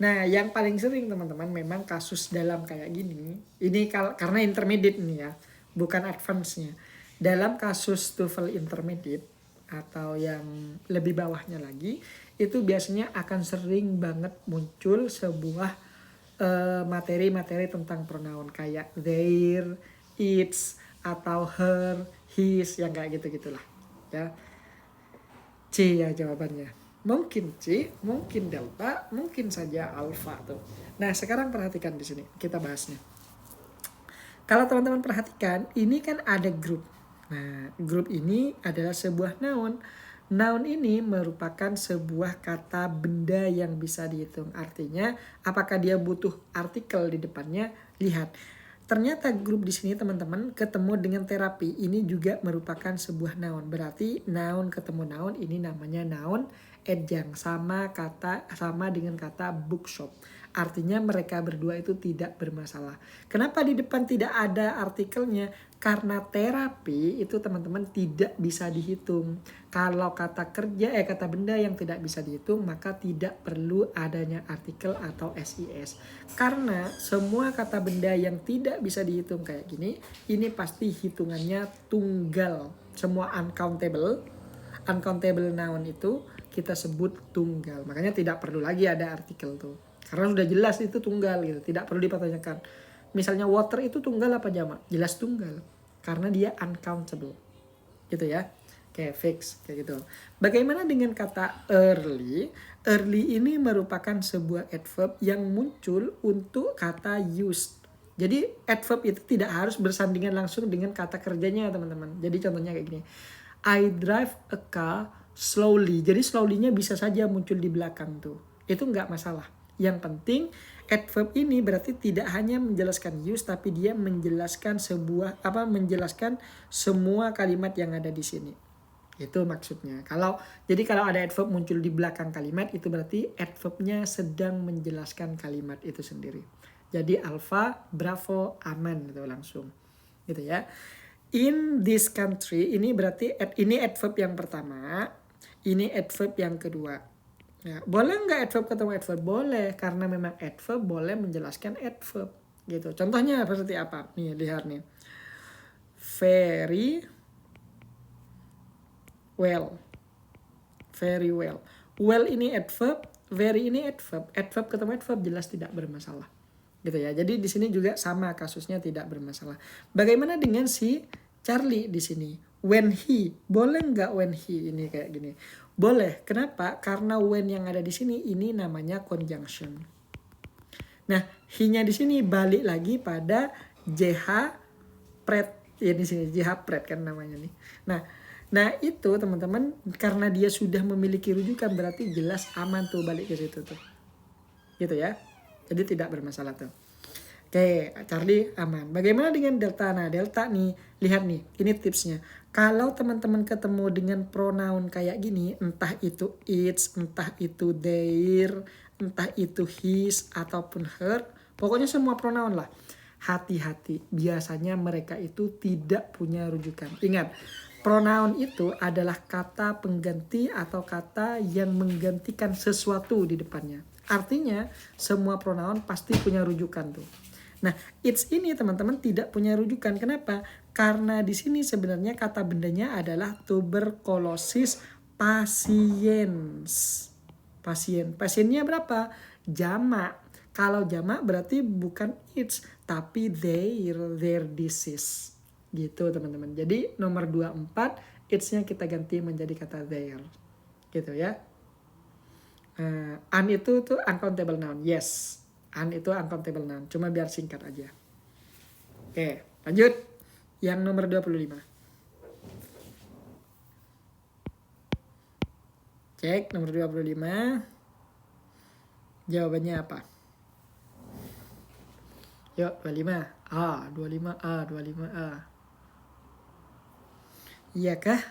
Nah, yang paling sering teman-teman memang kasus dalam kayak gini. Ini karena intermediate nih ya, bukan advance-nya. Dalam kasus TOEFL intermediate atau yang lebih bawahnya lagi, itu biasanya akan sering banget muncul sebuah materi-materi tentang pronoun kayak their, its, atau her, his, yang kayak gitu-gitulah. Ya. C ya jawabannya. Mungkin C, mungkin delta, mungkin saja alpha tuh. Nah, sekarang perhatikan di sini, kita bahasnya. Kalau teman-teman perhatikan, ini kan ada grup. Nah, grup ini adalah sebuah noun. Noun ini merupakan sebuah kata benda yang bisa dihitung. Artinya, apakah dia butuh artikel di depannya? Lihat. Ternyata grup di sini teman-teman ketemu dengan terapi. Ini juga merupakan sebuah noun. Berarti noun ketemu noun ini namanya noun adjunct, sama dengan kata bookshop. Artinya mereka berdua itu tidak bermasalah. Kenapa di depan tidak ada artikelnya? Karena terapi itu teman-teman tidak bisa dihitung. Kalau kata benda yang tidak bisa dihitung, maka tidak perlu adanya artikel atau SIS. Karena semua kata benda yang tidak bisa dihitung kayak gini, ini pasti hitungannya tunggal. Semua uncountable noun itu kita sebut tunggal. Makanya tidak perlu lagi ada artikel tuh. Karena sudah jelas itu tunggal gitu, tidak perlu dipertanyakan. Misalnya water itu tunggal apa jamak? Jelas tunggal. Karena dia uncountable. Gitu ya. Kayak fix, kayak gitu. Bagaimana dengan kata early? Early ini merupakan sebuah adverb yang muncul untuk kata used. Jadi adverb itu tidak harus bersandingan langsung dengan kata kerjanya, teman-teman. Jadi contohnya kayak gini. I drive a car slowly. Jadi slowly-nya bisa saja muncul di belakang tuh. Itu nggak masalah. Yang penting adverb ini berarti tidak hanya menjelaskan use, tapi dia menjelaskan menjelaskan semua kalimat yang ada di sini. Itu maksudnya. Jadi kalau ada adverb muncul di belakang kalimat, itu berarti adverbnya sedang menjelaskan kalimat itu sendiri. Jadi alpha, bravo, aman gitu langsung. Gitu ya. In this country, ini berarti ini adverb yang pertama, ini adverb yang kedua. Ya, boleh nggak adverb ketemu adverb? Boleh, karena memang adverb boleh menjelaskan adverb. Gitu. Contohnya seperti apa? Nih, lihat nih. Very Well. Very well. Well ini adverb, very ini adverb. Adverb ketemu adverb jelas tidak bermasalah. Gitu ya. Jadi di sini juga sama kasusnya tidak bermasalah. Bagaimana dengan si Charlie di sini? When he, boleh nggak when he ini kayak gini? Boleh. Kenapa? Karena when yang ada di sini ini namanya conjunction. Nah, he-nya di sini balik lagi pada JH pred. Ya di sini JH pred kan namanya nih. Nah itu teman-teman karena dia sudah memiliki rujukan berarti jelas aman tuh balik ke situ tuh. Gitu ya. Jadi tidak bermasalah tuh. Oke, Charlie aman. Bagaimana dengan delta? Nah, delta nih, lihat nih, ini tipsnya. Kalau teman-teman ketemu dengan pronoun kayak gini, entah itu its, entah itu their, entah itu his, ataupun her, pokoknya semua pronoun lah. Hati-hati, biasanya mereka itu tidak punya rujukan. Ingat, pronoun itu adalah kata pengganti atau kata yang menggantikan sesuatu di depannya. Artinya, semua pronoun pasti punya rujukan tuh. Nah, it's ini teman-teman tidak punya rujukan. Kenapa? Karena di sini sebenarnya kata bendanya adalah tuberculosis patiens. Pasiennya berapa? Jamak. Kalau jamak berarti bukan it's, tapi their disease. Gitu teman-teman. Jadi nomor 24, it's-nya kita ganti menjadi kata their. Gitu ya. An itu tuh uncountable noun. Yes. An itu uncountable noun. Cuma biar singkat aja. Oke, lanjut. Yang nomor 25. Cek nomor 25. Jawabannya apa? Yuk, 25. A, 25A, 25A. Iya kah?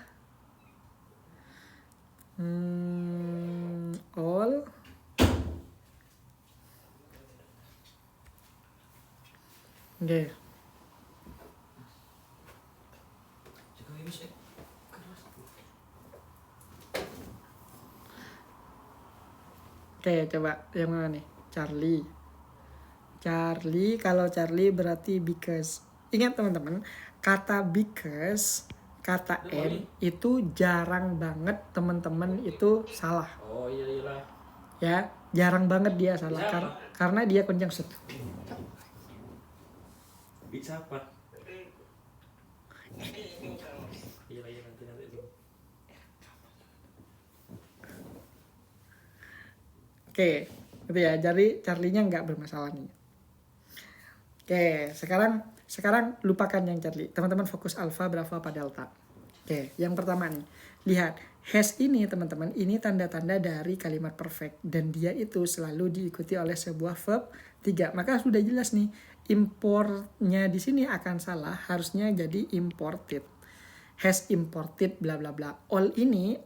All. Oke. Oke, coba yang mana nih? Charlie, kalau Charlie berarti because. Ingat teman-teman, kata because, kata and itu jarang banget teman-teman itu salah. Oh iyalah. Ya, jarang banget dia salah karena dia conjunction. Bisa apa? Iya nanti dulu. Oke, gitu ya. Jadi Charlie-nya nggak bermasalah nih. Oke, sekarang lupakan yang Charlie. Teman-teman fokus alfa, bravo, apa delta. Oke, yang pertama nih. Lihat, has ini teman-teman, ini tanda-tanda dari kalimat perfect. Dan dia itu selalu diikuti oleh sebuah verb 3. Maka sudah jelas nih, importnya di sini akan salah. Harusnya jadi imported. Has imported bla bla bla. All ini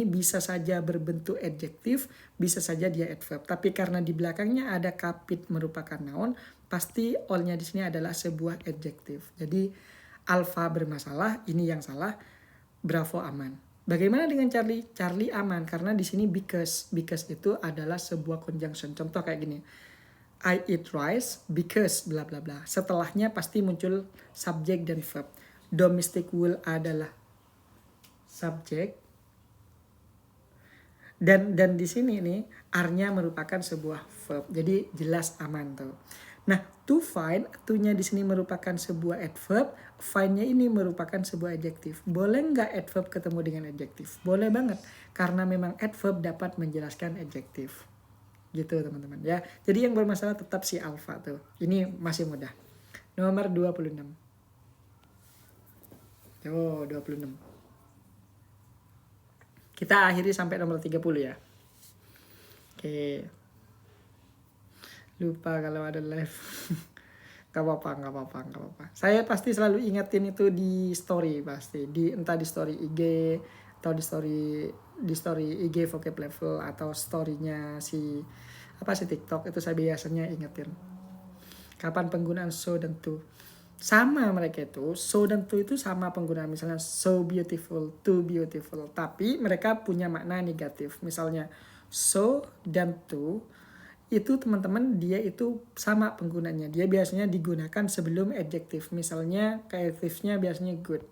bisa saja berbentuk adjektif, bisa saja dia adverb. Tapi karena di belakangnya ada kapit merupakan noun, pasti all-nya di sini adalah sebuah adjektif. Jadi alfa bermasalah, ini yang salah. Bravo aman. Bagaimana dengan Charlie? Charlie aman karena di sini because itu adalah sebuah conjunction. Contoh kayak gini. I eat rice because bla bla bla. Setelahnya pasti muncul subjek dan verb. Domestic wool adalah subjek. Dan di sini nih are-nya merupakan sebuah verb. Jadi jelas aman tuh. Nah, to find, to-nya di sini merupakan sebuah adverb, find-nya ini merupakan sebuah adjektif. Boleh nggak adverb ketemu dengan adjektif? Boleh banget, karena memang adverb dapat menjelaskan adjektif. Gitu teman-teman ya. Jadi yang bermasalah tetap si alpha tuh. Ini masih mudah. Nomor 26. Oh, 26. Kita akhiri sampai nomor 30 ya. Oke. Lupa kalau ada live. Gak apa-apa. Saya pasti selalu ingetin itu di story pasti. Entah di story IG atau di story IG vocab level atau storynya si TikTok itu saya biasanya ingetin. Kapan penggunaan so dan to. Sama mereka itu, so dan to itu sama penggunaan. Misalnya so beautiful, too beautiful. Tapi mereka punya makna negatif. Misalnya so dan to itu teman-teman dia itu sama penggunanya. Dia biasanya digunakan sebelum adjektif. Misalnya adjektifnya biasanya good.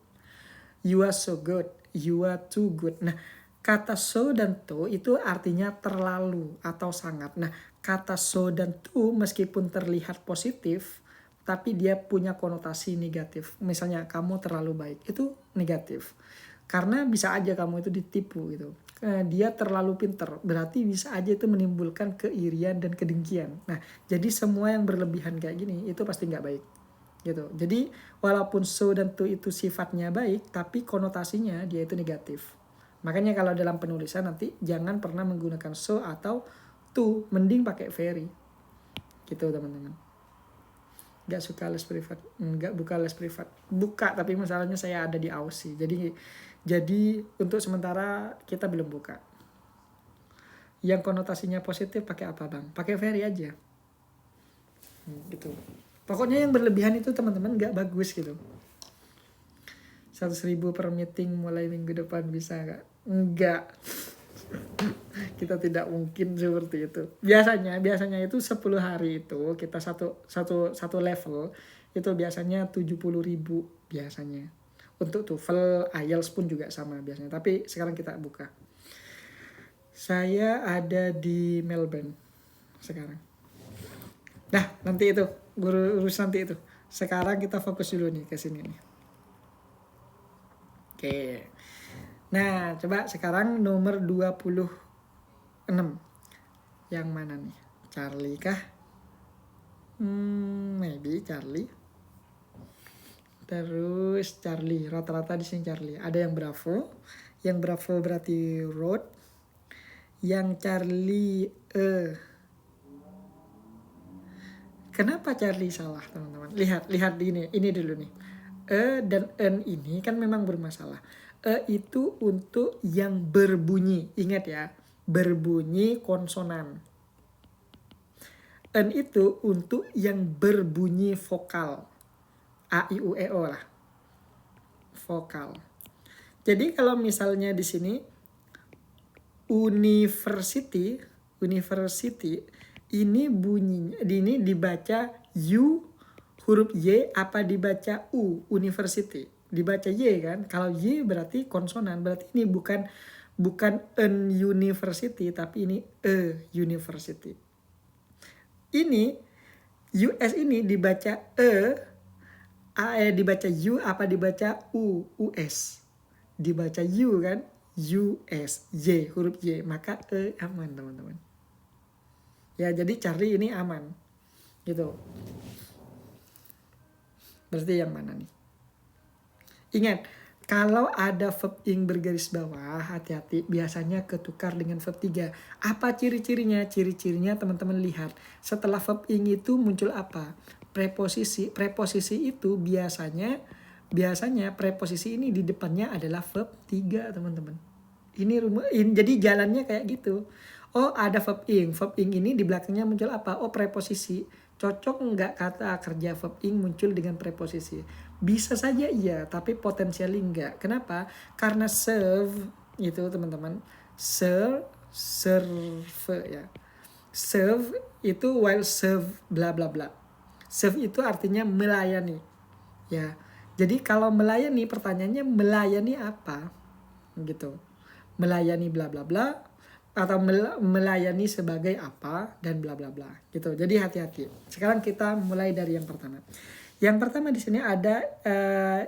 You are so good. You are too good. Nah, kata so dan to itu artinya terlalu atau sangat. Nah, kata so dan to meskipun terlihat positif, tapi dia punya konotasi negatif. Misalnya kamu terlalu baik, itu negatif. Karena bisa aja kamu itu ditipu gitu. Dia terlalu pinter, berarti bisa aja itu menimbulkan keirian dan kedengkian. Nah, jadi semua yang berlebihan kayak gini itu pasti nggak baik gitu. Jadi walaupun so dan to itu sifatnya baik, tapi konotasinya dia itu negatif. Makanya kalau dalam penulisan nanti jangan pernah menggunakan so atau to, mending pakai very. Gitu teman-teman. Gak suka les privat, nggak buka les privat, buka tapi masalahnya saya ada di Aussie, jadi untuk sementara kita belum buka. Yang konotasinya positif pakai apa bang? Pakai very aja. Gitu. Pokoknya yang berlebihan itu teman-teman nggak bagus gitu. 100.000 per meeting mulai minggu depan bisa nggak? Enggak. Kita tidak mungkin seperti itu. Biasanya itu 10 hari itu kita satu level itu biasanya 70.000 biasanya. Untuk TOEFL, IELTS pun juga sama biasanya. Tapi sekarang kita buka. Saya ada di Melbourne sekarang. Nah, nanti itu urus nanti itu. Sekarang kita fokus dulu nih ke sini nih. Oke. Nah, coba sekarang nomor 26. Yang mana nih? Charlie kah? Maybe Charlie. Terus Charlie, rata-rata di sini Charlie. Ada yang Bravo. Yang Bravo berarti road. Yang Charlie Kenapa Charlie salah, teman-teman? Lihat ini dulu nih. Dan en ini kan memang bermasalah. Itu untuk yang berbunyi. Ingat ya, berbunyi konsonan. En itu untuk yang berbunyi vokal. A, I, U, E, O lah. Vokal. Jadi kalau misalnya di sini university ini bunyinya, ini dibaca U huruf Y apa dibaca U, university. Dibaca Y kan. Kalau Y berarti konsonan, berarti ini bukan an university tapi ini university. Ini US ini dibaca dibaca U apa dibaca U, US. Dibaca U kan, US, Y, huruf Y, maka aman teman-teman. Ya, jadi Charlie ini aman. Gitu. Berarti yang mana nih? Ingat, kalau ada verb ing bergaris bawah, hati-hati, biasanya ketukar dengan verb 3. Apa ciri-cirinya? Ciri-cirinya teman-teman lihat. Setelah verb ing itu muncul apa? Preposisi. Preposisi itu biasanya preposisi ini di depannya adalah verb 3, teman-teman. Jadi jalannya kayak gitu. Oh, ada verb ing. Verb ing ini di belakangnya muncul apa? Oh, preposisi. Cocok nggak kata kerja verb ing muncul dengan preposisi? Bisa saja iya, tapi potensialnya enggak. Kenapa? Karena serve itu teman-teman. Serve ya. Serve itu while serve bla bla bla. Serve itu artinya melayani. Ya. Jadi kalau melayani, pertanyaannya melayani apa? Gitu. Melayani bla bla bla atau melayani sebagai apa dan bla bla bla gitu. Jadi hati-hati. Sekarang kita mulai dari yang pertama. Yang pertama di sini ada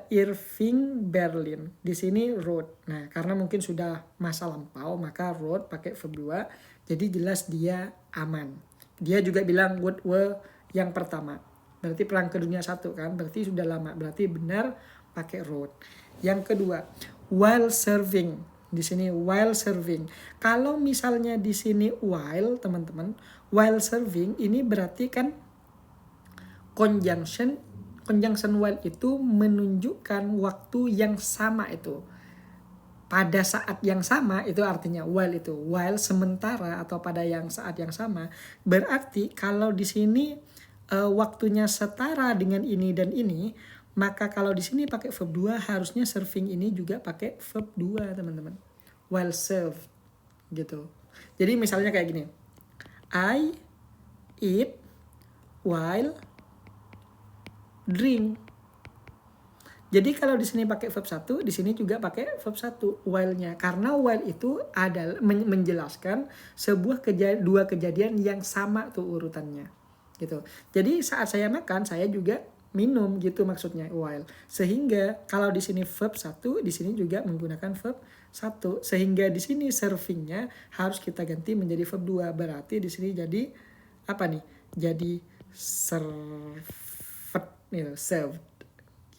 Irving Berlin. Di sini road. Nah, karena mungkin sudah masa lampau, maka road pakai verb 2. Jadi jelas dia aman. Dia juga bilang World War yang pertama. Berarti perang dunia 1 kan? Berarti sudah lama. Berarti benar pakai road. Yang kedua, while serving. Di sini while serving. Kalau misalnya di sini while, teman-teman, while serving ini berarti kan conjunction while itu menunjukkan waktu yang sama itu. Pada saat yang sama itu artinya while itu. While sementara atau pada saat yang sama. Berarti kalau di sini waktunya setara dengan ini dan ini, maka kalau di sini pakai verb 2 harusnya serving ini juga pakai verb 2, teman-teman. While serve gitu. Jadi misalnya kayak gini. I eat while drink. Jadi kalau di sini pakai verb 1, di sini juga pakai verb 1 while-nya. Karena while itu adalah menjelaskan sebuah dua kejadian yang sama tuh urutannya. Gitu. Jadi saat saya makan, saya juga minum gitu maksudnya while. Sehingga kalau di sini verb 1, di sini juga menggunakan verb 1. Sehingga di sini servingnya harus kita ganti menjadi verb 2. Berarti di sini jadi apa nih? Jadi served nih, served.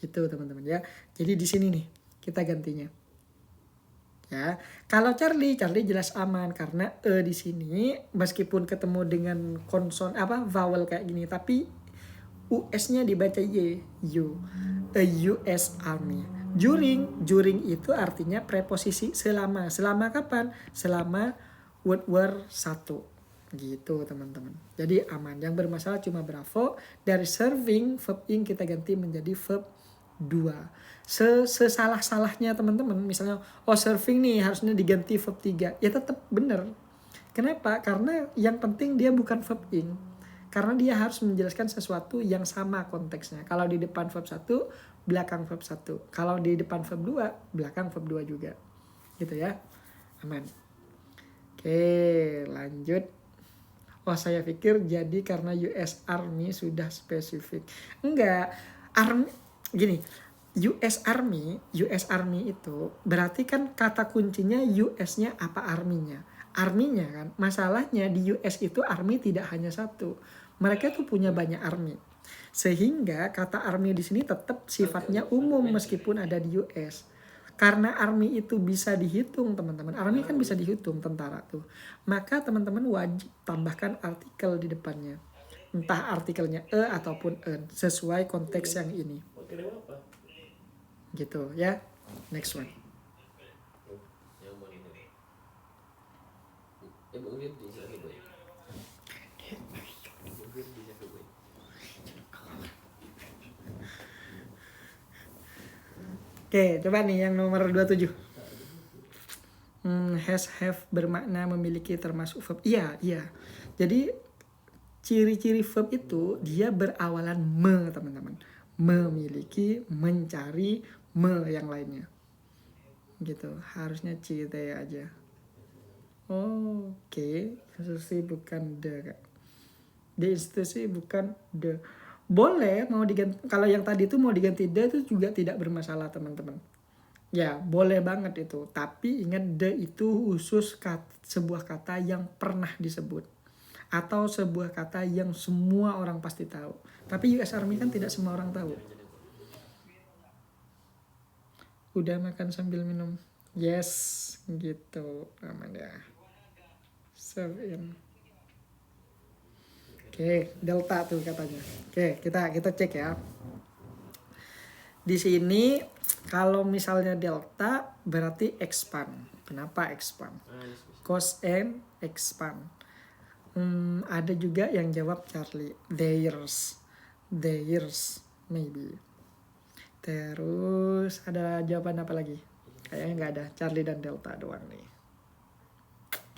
Gitu teman-teman ya. Jadi di sini nih kita gantinya. Ya, kalau Charlie jelas aman karena di sini meskipun ketemu dengan konson vowel kayak gini tapi US-nya dibaca Y, U, a US Army. During itu artinya preposisi selama. Selama kapan? Selama World War 1. Gitu teman-teman. Jadi aman. Yang bermasalah cuma Bravo. Dari serving verb ing kita ganti menjadi verb 2. Sesalah-salahnya teman-teman, misalnya serving nih harusnya diganti verb 3. Ya tetap bener. Kenapa? Karena yang penting dia bukan verb ing. Karena dia harus menjelaskan sesuatu yang sama konteksnya. Kalau di depan verb 1, belakang verb 1. Kalau di depan verb 2, belakang verb 2 juga. Gitu ya. Aman. Oke, lanjut. Oh, saya pikir jadi karena US Army sudah spesifik. Enggak. Gini, US Army itu berarti kan kata kuncinya US-nya apa Army-nya. Army-nya kan, masalahnya di US itu Army tidak hanya satu. Mereka tuh punya banyak Army. Sehingga kata Army di sini tetap sifatnya umum meskipun ada di US. Karena Army itu bisa dihitung teman-teman. Army kan bisa dihitung tentara tuh. Maka teman-teman wajib tambahkan artikel di depannya. Entah artikelnya ataupun en. Sesuai konteks yang ini. Gitu ya. Next one. Oke, coba nih yang nomor 27. Has, have bermakna memiliki termasuk verb. Iya. Jadi ciri-ciri verb itu dia berawalan me teman-teman. Memiliki, mencari, yang lainnya. Gitu. Harusnya cite aja. Oke. Institusi bukan the. Di institusi bukan the. Boleh mau diganti. Kalau yang tadi itu mau diganti the itu juga tidak bermasalah teman-teman. Ya boleh banget itu. Tapi ingat the itu khusus sebuah kata yang pernah disebut. Atau sebuah kata yang semua orang pasti tahu. Tapi US Army kan tidak semua orang tahu. Udah makan sambil minum. Yes, gitu. Aman ya. Serve in. Oke, delta tuh katanya. Oke, kita cek ya. Di sini kalau misalnya delta berarti expand. Kenapa expand? Cos and expand. Ada juga yang jawab Charlie. Theirs maybe. Terus ada jawaban apa lagi? Kayaknya nggak ada. Charlie dan delta doang nih.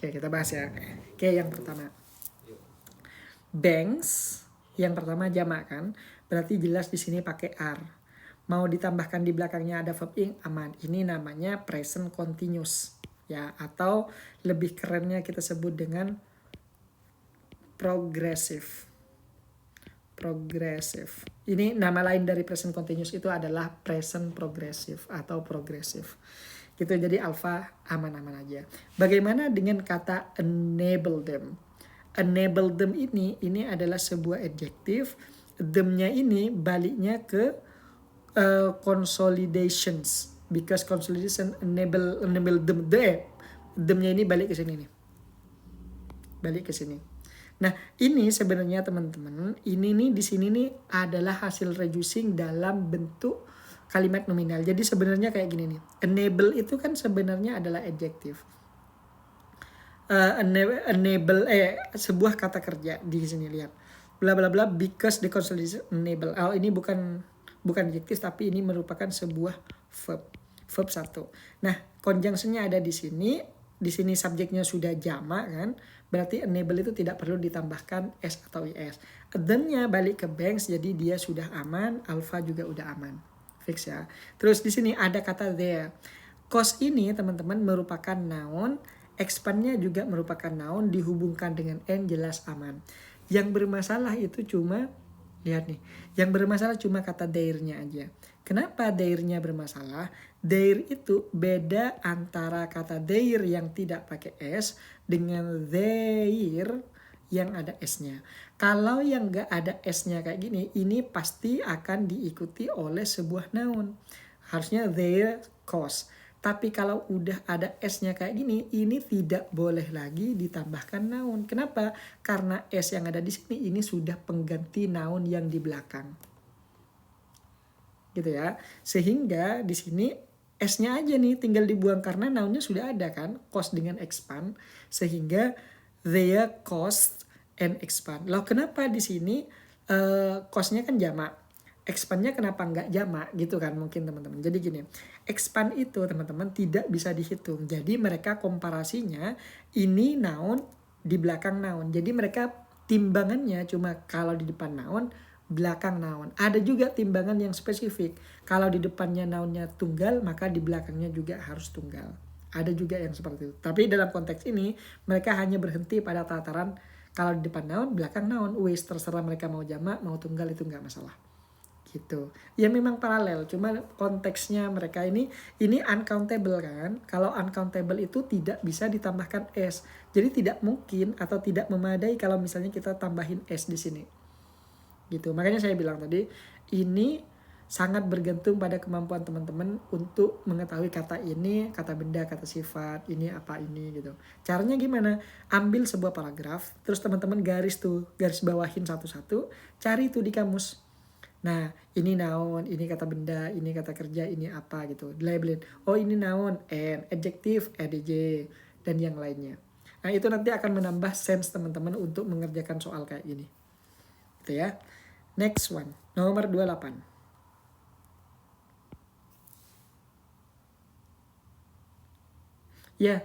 Oke, kita bahas ya. Oke, yang pertama. Banks, yang pertama jamak kan, berarti jelas di sini pakai are. Mau ditambahkan di belakangnya ada verb ing, aman. Ini namanya present continuous ya, atau lebih kerennya kita sebut dengan progressive. Ini nama lain dari present continuous itu adalah present progressive atau progressive. Gitu, jadi alpha aman-aman aja. Bagaimana dengan kata enable them? Enable them ini adalah sebuah adjektif. Them-nya ini baliknya ke consolidations. Because consolidation enable them. Them-nya ini balik ke sini nih. Balik ke sini. Nah, ini sebenarnya teman-teman, ini nih di sini nih adalah hasil reducing dalam bentuk kalimat nominal. Jadi sebenarnya kayak gini nih. Enable itu kan sebenarnya adalah adjektif. Enable sebuah kata kerja di sini, lihat bla bla bla because the consolidation enable. Ini bukan adjektif tapi ini merupakan sebuah verb 1. Nah, conjunctionnya ada di sini subjeknya sudah jamak kan, berarti enable itu tidak perlu ditambahkan s atau is. Then-nya balik ke banks, jadi dia sudah aman, alpha juga udah aman. Fix ya. Terus di sini ada kata there. Cost ini teman-teman merupakan noun, expand-nya juga merupakan noun, dihubungkan dengan n jelas aman. Yang bermasalah itu cuma, lihat nih, yang bermasalah cuma kata there-nya aja. Kenapa there-nya bermasalah? There itu beda antara kata there yang tidak pakai s dengan there yang ada s-nya. Kalau yang nggak ada s-nya kayak gini, ini pasti akan diikuti oleh sebuah noun. Harusnya their cost. Tapi kalau udah ada s-nya kayak gini, ini tidak boleh lagi ditambahkan noun. Kenapa? Karena s yang ada di sini ini sudah pengganti noun yang di belakang. Gitu ya. Sehingga di sini s-nya aja nih tinggal dibuang karena nounnya sudah ada kan, cost dengan expand, sehingga their cost and expand. Loh kenapa di sini cost-nya kan jamak, expand-nya kenapa nggak jamak gitu kan mungkin teman-teman. Jadi gini, expand itu teman-teman tidak bisa dihitung. Jadi mereka komparasinya ini noun di belakang noun. Jadi mereka timbangannya cuma kalau di depan noun, belakang noun. Ada juga timbangan yang spesifik. Kalau di depannya nounnya tunggal, maka di belakangnya juga harus tunggal. Ada juga yang seperti itu. Tapi dalam konteks ini, mereka hanya berhenti pada tataran kalau di depan noun, belakang noun. Wes terserah mereka mau jamak, mau tunggal, itu nggak masalah. Gitu. Ya memang paralel, cuma konteksnya mereka ini uncountable kan. Kalau uncountable itu tidak bisa ditambahkan s. Jadi tidak mungkin atau tidak memadai kalau misalnya kita tambahin s di sini. Gitu. Makanya saya bilang tadi, ini sangat bergantung pada kemampuan teman-teman untuk mengetahui kata ini, kata benda, kata sifat, ini apa ini gitu. Caranya gimana? Ambil sebuah paragraf, terus teman-teman garis bawahin satu-satu, cari itu di kamus. Nah, ini noun, ini kata benda, ini kata kerja, ini apa gitu. Labelin. Oh, ini noun, and, adjective, adj, dan yang lainnya. Nah, itu nanti akan menambah sense teman-teman untuk mengerjakan soal kayak gini. Gitu ya. Next one, nomor 28. Ya,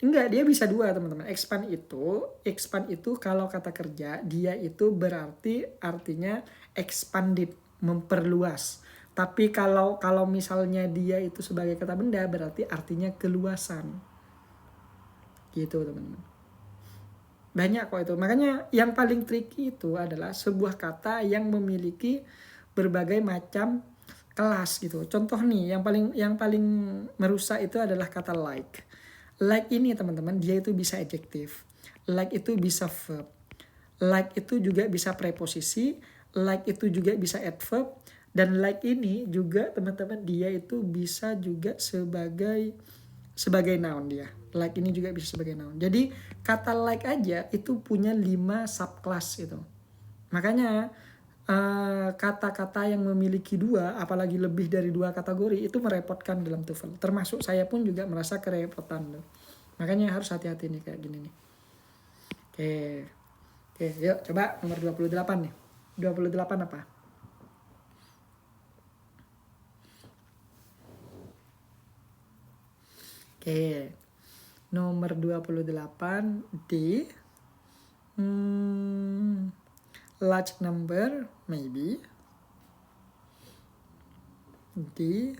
enggak, dia bisa dua teman-teman. Expand itu kalau kata kerja, dia itu berarti artinya expanded, memperluas. Tapi kalau misalnya dia itu sebagai kata benda, berarti artinya keluasan. Gitu teman-teman. Banyak kok itu. Makanya yang paling tricky itu adalah sebuah kata yang memiliki berbagai macam kelas gitu. Contoh nih, yang paling merusak itu adalah kata like. Like ini teman-teman, dia itu bisa adjektif. Like itu bisa verb. Like itu juga bisa preposisi. Like itu juga bisa adverb. Dan like ini juga teman-teman, dia itu bisa juga sebagai noun dia. Like ini juga bisa sebagai noun. Jadi kata like aja itu punya 5 subclass itu. Makanya kata-kata yang memiliki 2, apalagi lebih dari 2 kategori, itu merepotkan dalam TOEFL. Termasuk saya pun juga merasa kerepotan. Makanya harus hati-hati nih kayak gini nih. Oke, yuk coba nomor 28 nih. 28 apa? Oke, nomor 28 di large number, maybe. D,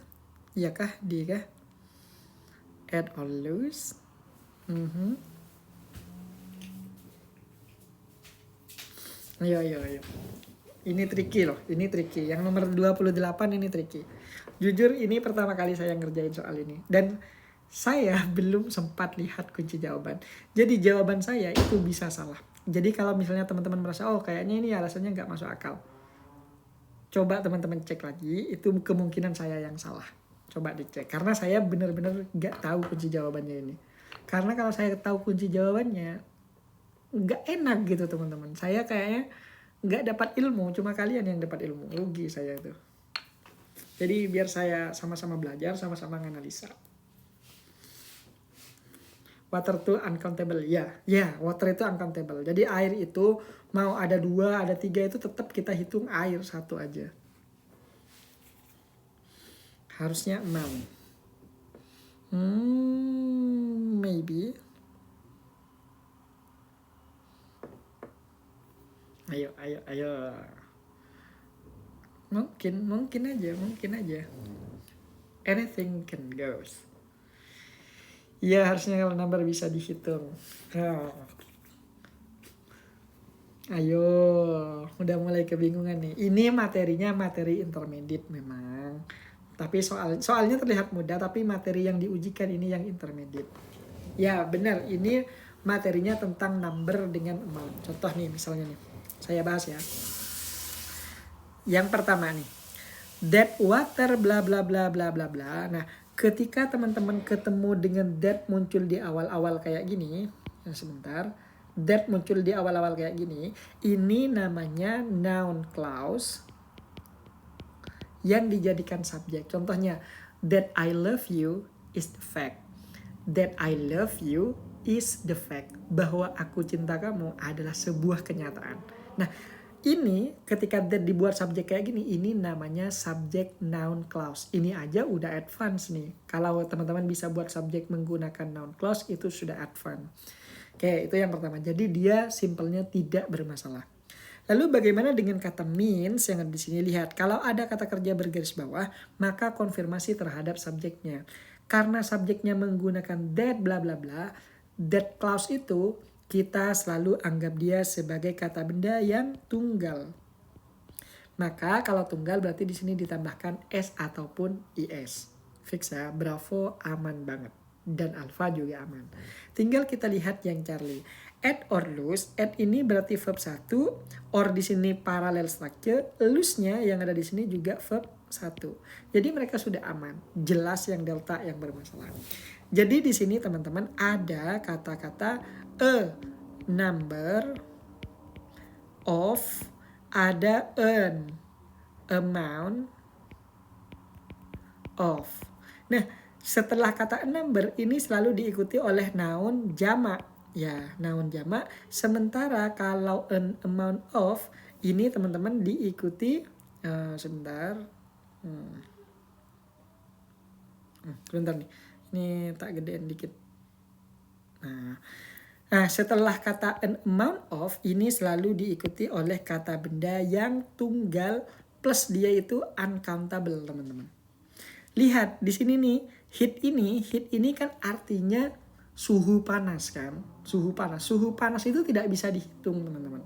iya kah? D kah? Add or lose. Ayo. Ini tricky loh, ini tricky. Yang nomor 28 ini tricky. Jujur ini pertama kali saya ngerjain soal ini. Dan saya belum sempat lihat kunci jawaban. Jadi jawaban saya itu bisa salah. Jadi kalau misalnya teman-teman merasa, oh kayaknya ini alasannya nggak masuk akal, coba teman-teman cek lagi, itu kemungkinan saya yang salah. Coba dicek, karena saya benar-benar nggak tahu kunci jawabannya ini. Karena kalau saya tahu kunci jawabannya, nggak enak gitu teman-teman. Saya kayaknya nggak dapat ilmu, cuma kalian yang dapat ilmu. Rugi saya itu. Jadi biar saya sama-sama belajar, sama-sama menganalisa. Water itu uncountable, ya, water itu uncountable. Jadi air itu mau ada 2, ada 3 itu tetap kita hitung air 1 aja. Harusnya 6. Maybe. Ayo. Mungkin aja. Anything can goes. Ya harusnya kalau number bisa dihitung. Ah. Ayo, udah mulai kebingungan nih. Ini materinya materi intermediate memang. Tapi soalnya terlihat mudah, tapi materi yang diujikan ini yang intermediate. Ya benar, ini materinya tentang number dengan amount. Contoh nih misalnya nih, saya bahas ya. Yang pertama nih, that water bla bla bla bla bla bla. Nah, ketika teman-teman ketemu dengan that muncul di awal-awal kayak gini, ya sebentar, that muncul di awal-awal kayak gini, ini namanya noun clause yang dijadikan subjek. Contohnya, that I love you is the fact. That I love you is the fact. Bahwa aku cinta kamu adalah sebuah kenyataan. Nah, ini ketika that dibuat subjek kayak gini, ini namanya subject noun clause. Ini aja udah advance nih. Kalau teman-teman bisa buat subjek menggunakan noun clause, itu sudah advance. Oke, itu yang pertama. Jadi dia simpelnya tidak bermasalah. Lalu bagaimana dengan kata means yang ada di sini? Lihat, kalau ada kata kerja bergaris bawah, maka konfirmasi terhadap subjeknya. Karena subjeknya menggunakan that bla bla bla, that clause itu kita selalu anggap dia sebagai kata benda yang tunggal. Maka kalau tunggal berarti di sini ditambahkan s ataupun is. Fix ya, bravo, aman banget. Dan alpha juga aman. Tinggal kita lihat yang Charlie. Add or lose, add ini berarti verb 1, or di sini parallel structure, lose-nya yang ada di sini juga verb 1. Jadi mereka sudah aman, jelas yang delta yang bermasalah. Jadi di sini teman-teman ada kata-kata a number of, ada an amount of. Nah, setelah kata number ini selalu diikuti oleh noun jamak. Ya, noun jamak. Sementara kalau an amount of ini teman-teman diikuti sebentar. Sebentar nih. Ini tak gedein dikit. Nah, setelah kata an amount of ini selalu diikuti oleh kata benda yang tunggal plus dia itu uncountable, teman-teman. Lihat di sini nih, heat ini kan artinya suhu panas kan, suhu panas itu tidak bisa dihitung, teman-teman.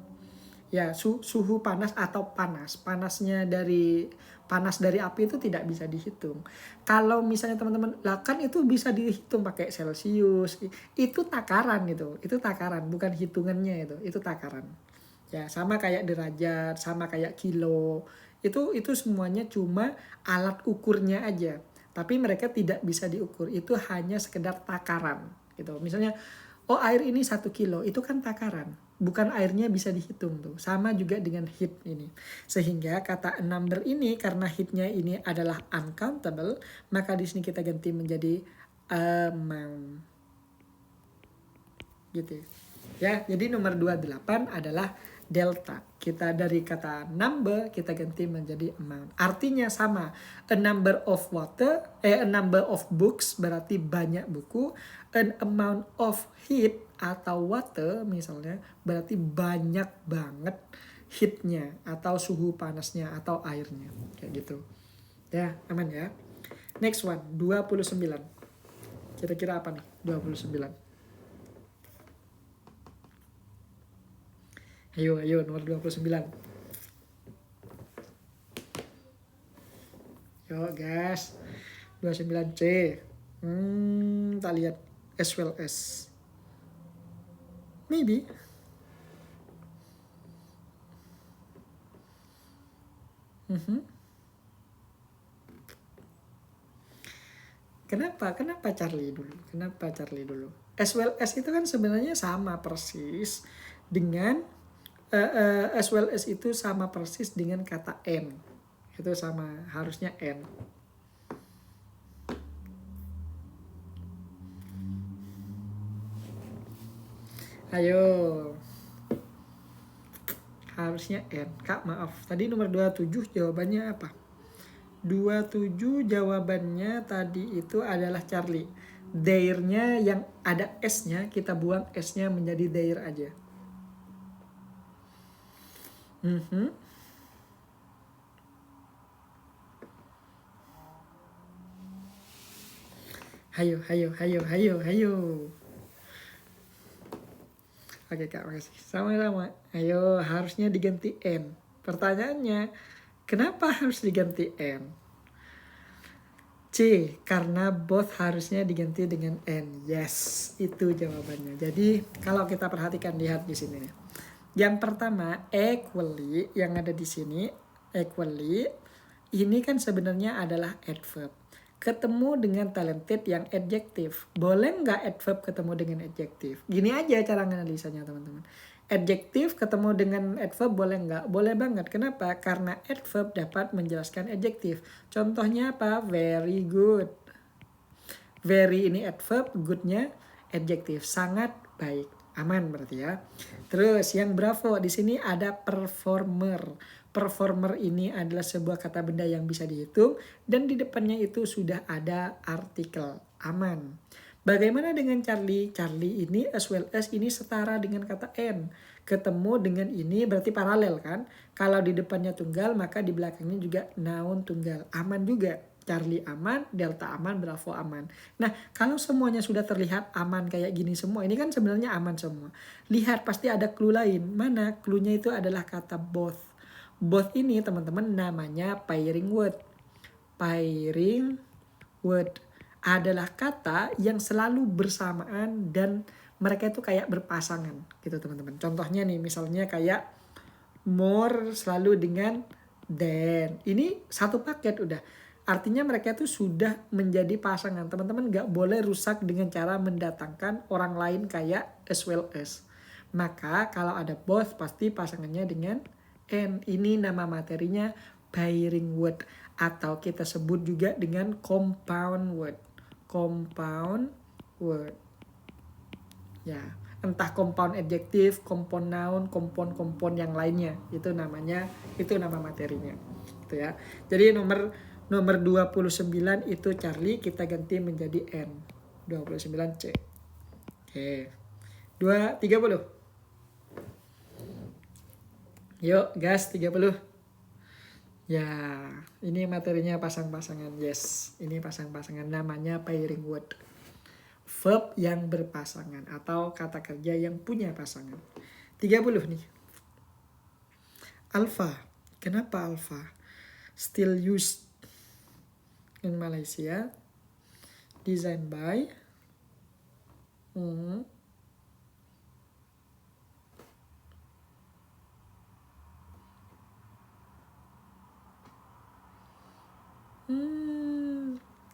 Ya, suhu panas atau panasnya dari panas dari api itu tidak bisa dihitung. Kalau misalnya teman-teman, lah kan itu bisa dihitung pakai Celsius, itu takaran itu takaran, bukan hitungannya itu takaran. Ya, sama kayak derajat, sama kayak kilo. Itu semuanya cuma alat ukurnya aja. Tapi mereka tidak bisa diukur. Itu hanya sekedar takaran gitu. Misalnya, oh air ini 1 kilo, itu kan takaran. Bukan airnya bisa dihitung tuh. Sama juga dengan heat ini. Sehingga kata number ini karena heatnya ini adalah uncountable, maka di sini kita ganti menjadi amount. Gitu. Ya, jadi nomor 28 adalah delta. Kita dari kata number kita ganti menjadi amount. Artinya sama. A number of a number of books berarti banyak buku. An amount of heat atau water misalnya berarti banyak banget heatnya atau suhu panasnya atau airnya. Kayak gitu. Ya, aman ya. Next one, 29. Kira-kira apa nih? 29. Ayo nomor 29. Yo guys. 29C. Tak lihat as well as. Maybe. Kenapa Charlie dulu? As well as itu kan sebenarnya sama persis dengan as well as itu sama persis dengan kata and. Itu sama, harusnya and. Ayo. Harusnya and. Kak, maaf. Tadi nomor 27 jawabannya apa? 27 jawabannya tadi itu adalah Charlie. There-nya yang ada S-nya, kita buang S-nya menjadi there aja. Hayo, hayo, hayo, hayo, hayo. Oke Kak, makasih. Sama-sama. Ayo, harusnya diganti N. Pertanyaannya, kenapa harus diganti N? C, karena both harusnya diganti dengan N. Yes, itu jawabannya. Jadi, kalau kita perhatikan, lihat di sini. Yang pertama, equally, yang ada di sini, equally, ini kan sebenarnya adalah adverb. Ketemu dengan talented yang adjektif. Boleh nggak adverb ketemu dengan adjektif? Gini aja cara analisanya teman-teman. Adjektif ketemu dengan adverb boleh nggak? Boleh banget. Kenapa? Karena adverb dapat menjelaskan adjektif. Contohnya apa? Very good. Very ini adverb, goodnya adjektif. Sangat baik. Aman berarti ya. Terus yang bravo di sini ada performer. Performer ini adalah sebuah kata benda yang bisa dihitung dan di depannya itu sudah ada artikel. Aman. Bagaimana dengan Charlie? Charlie ini as well as ini setara dengan kata N. Ketemu dengan ini berarti paralel kan? Kalau di depannya tunggal maka di belakangnya juga noun tunggal. Aman juga. Charlie aman, Delta aman, Bravo aman. Nah, kalau semuanya sudah terlihat aman kayak gini semua, ini kan sebenarnya aman semua. Lihat, pasti ada clue lain. Mana? Clue-nya itu adalah kata both. Both ini teman-teman namanya pairing word. Pairing word adalah kata yang selalu bersamaan dan mereka itu kayak berpasangan gitu teman-teman. Contohnya nih, misalnya kayak more selalu dengan than. Ini satu paket udah. Artinya mereka itu sudah menjadi pasangan. Teman-teman gak boleh rusak dengan cara mendatangkan orang lain kayak as well as. Maka kalau ada both pasti pasangannya dengan and. Ini nama materinya pairing word. Atau kita sebut juga dengan compound word. Compound word. Ya, entah compound adjektif, compound noun, compound yang lainnya. Itu namanya, itu nama materinya. Gitu ya. Jadi nomor 29 itu Charlie, kita ganti menjadi N. 29C. Oke. 30. Yuk, gas 30. Ya, ini materinya pasang-pasangan. Yes, ini pasang-pasangan namanya pairing word. Verb yang berpasangan atau kata kerja yang punya pasangan. 30 nih. Alpha. Kenapa alpha? Still used in Malaysia, designed by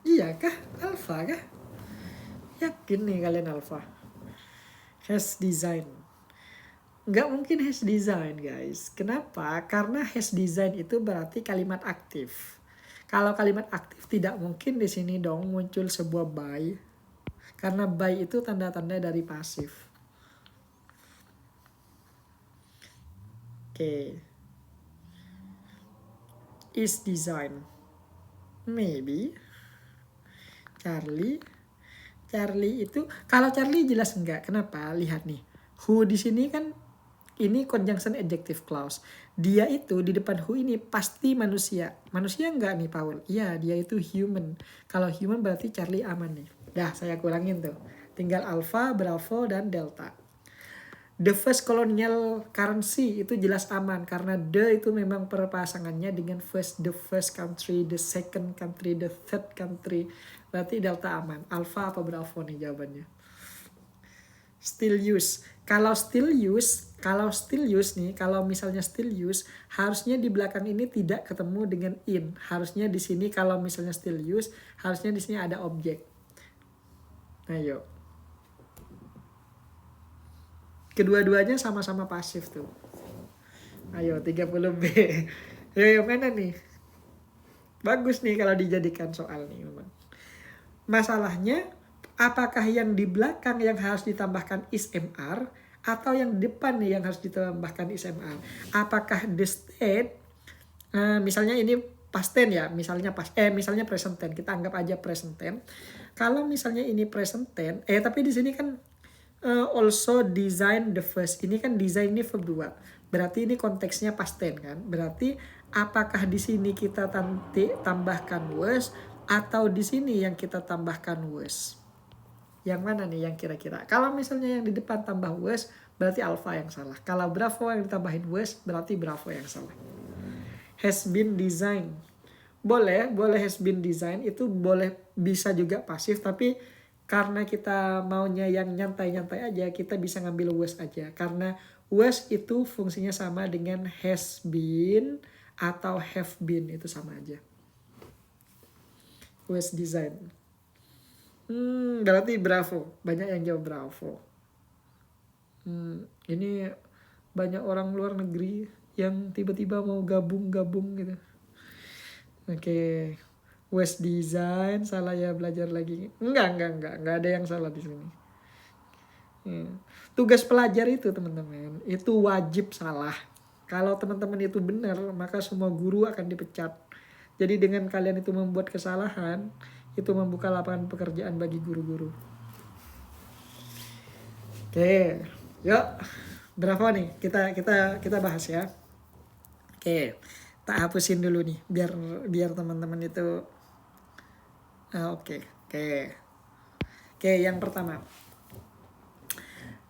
iya kah? Alpha kah? Yakin nih kalian alpha? Has design. Nggak mungkin has design guys. Kenapa? Karena has design itu berarti kalimat aktif. Kalau kalimat aktif tidak mungkin di sini dong muncul sebuah by. Karena by itu tanda-tanda dari pasif. Oke. Is design. Maybe. Charlie itu, kalau Charlie jelas enggak. Kenapa? Lihat nih. Who di sini kan ini conjunction adjective clause. Dia itu di depan who ini pasti manusia. Manusia enggak nih Paul? Iya, dia itu human. Kalau human berarti Charlie aman nih. Dah, saya kurangin tuh. Tinggal Alpha, Bravo, dan Delta. The first colonial currency itu jelas aman. Karena the itu memang perpasangannya dengan the first country, the second country, the third country. Berarti Delta aman. Alpha apa Bravo nih jawabannya? Still use. Kalau misalnya still use, harusnya di belakang ini tidak ketemu dengan in. Harusnya di sini kalau misalnya still use, harusnya di sini ada objek. Ayo. Kedua-duanya sama-sama pasif tuh. Ayo 30B. Ayo mana nih? Bagus nih kalau dijadikan soal nih memang. Masalahnya apakah yang di belakang yang harus ditambahkan is MR atau yang di depan nih yang harus ditambahkan is MR? Apakah the state misalnya ini past tense ya, misalnya present tense. Kita anggap aja present tense. Kalau misalnya ini present tense, tapi di sini kan also design the first. Ini kan design ini verb 2. Berarti ini konteksnya past tense kan. Berarti apakah di sini kita tambahkan was atau di sini yang kita tambahkan was? Yang mana nih yang kira-kira? Kalau misalnya yang di depan tambah was, berarti alpha yang salah. Kalau Bravo yang ditambahin was, berarti Bravo yang salah. Has been designed. Boleh has been designed, itu boleh bisa juga pasif, tapi karena kita maunya yang nyantai-nyantai aja, kita bisa ngambil was aja. Karena was itu fungsinya sama dengan has been atau have been, itu sama aja. Was design. Berarti Bravo. Banyak yang jawab Bravo. Ini banyak orang luar negeri yang tiba-tiba mau gabung gitu. Oke. Was design, salah ya, belajar lagi. Enggak ada yang salah di sini. Tugas pelajar itu teman-teman, itu wajib salah. Kalau teman-teman itu benar, maka semua guru akan dipecat. Jadi dengan kalian itu membuat kesalahan, itu membuka lapangan pekerjaan bagi guru-guru. Oke, yuk. Berapa nih? Kita bahas ya. Oke, tak hapusin dulu nih, biar teman-teman itu. Oke. Yang pertama.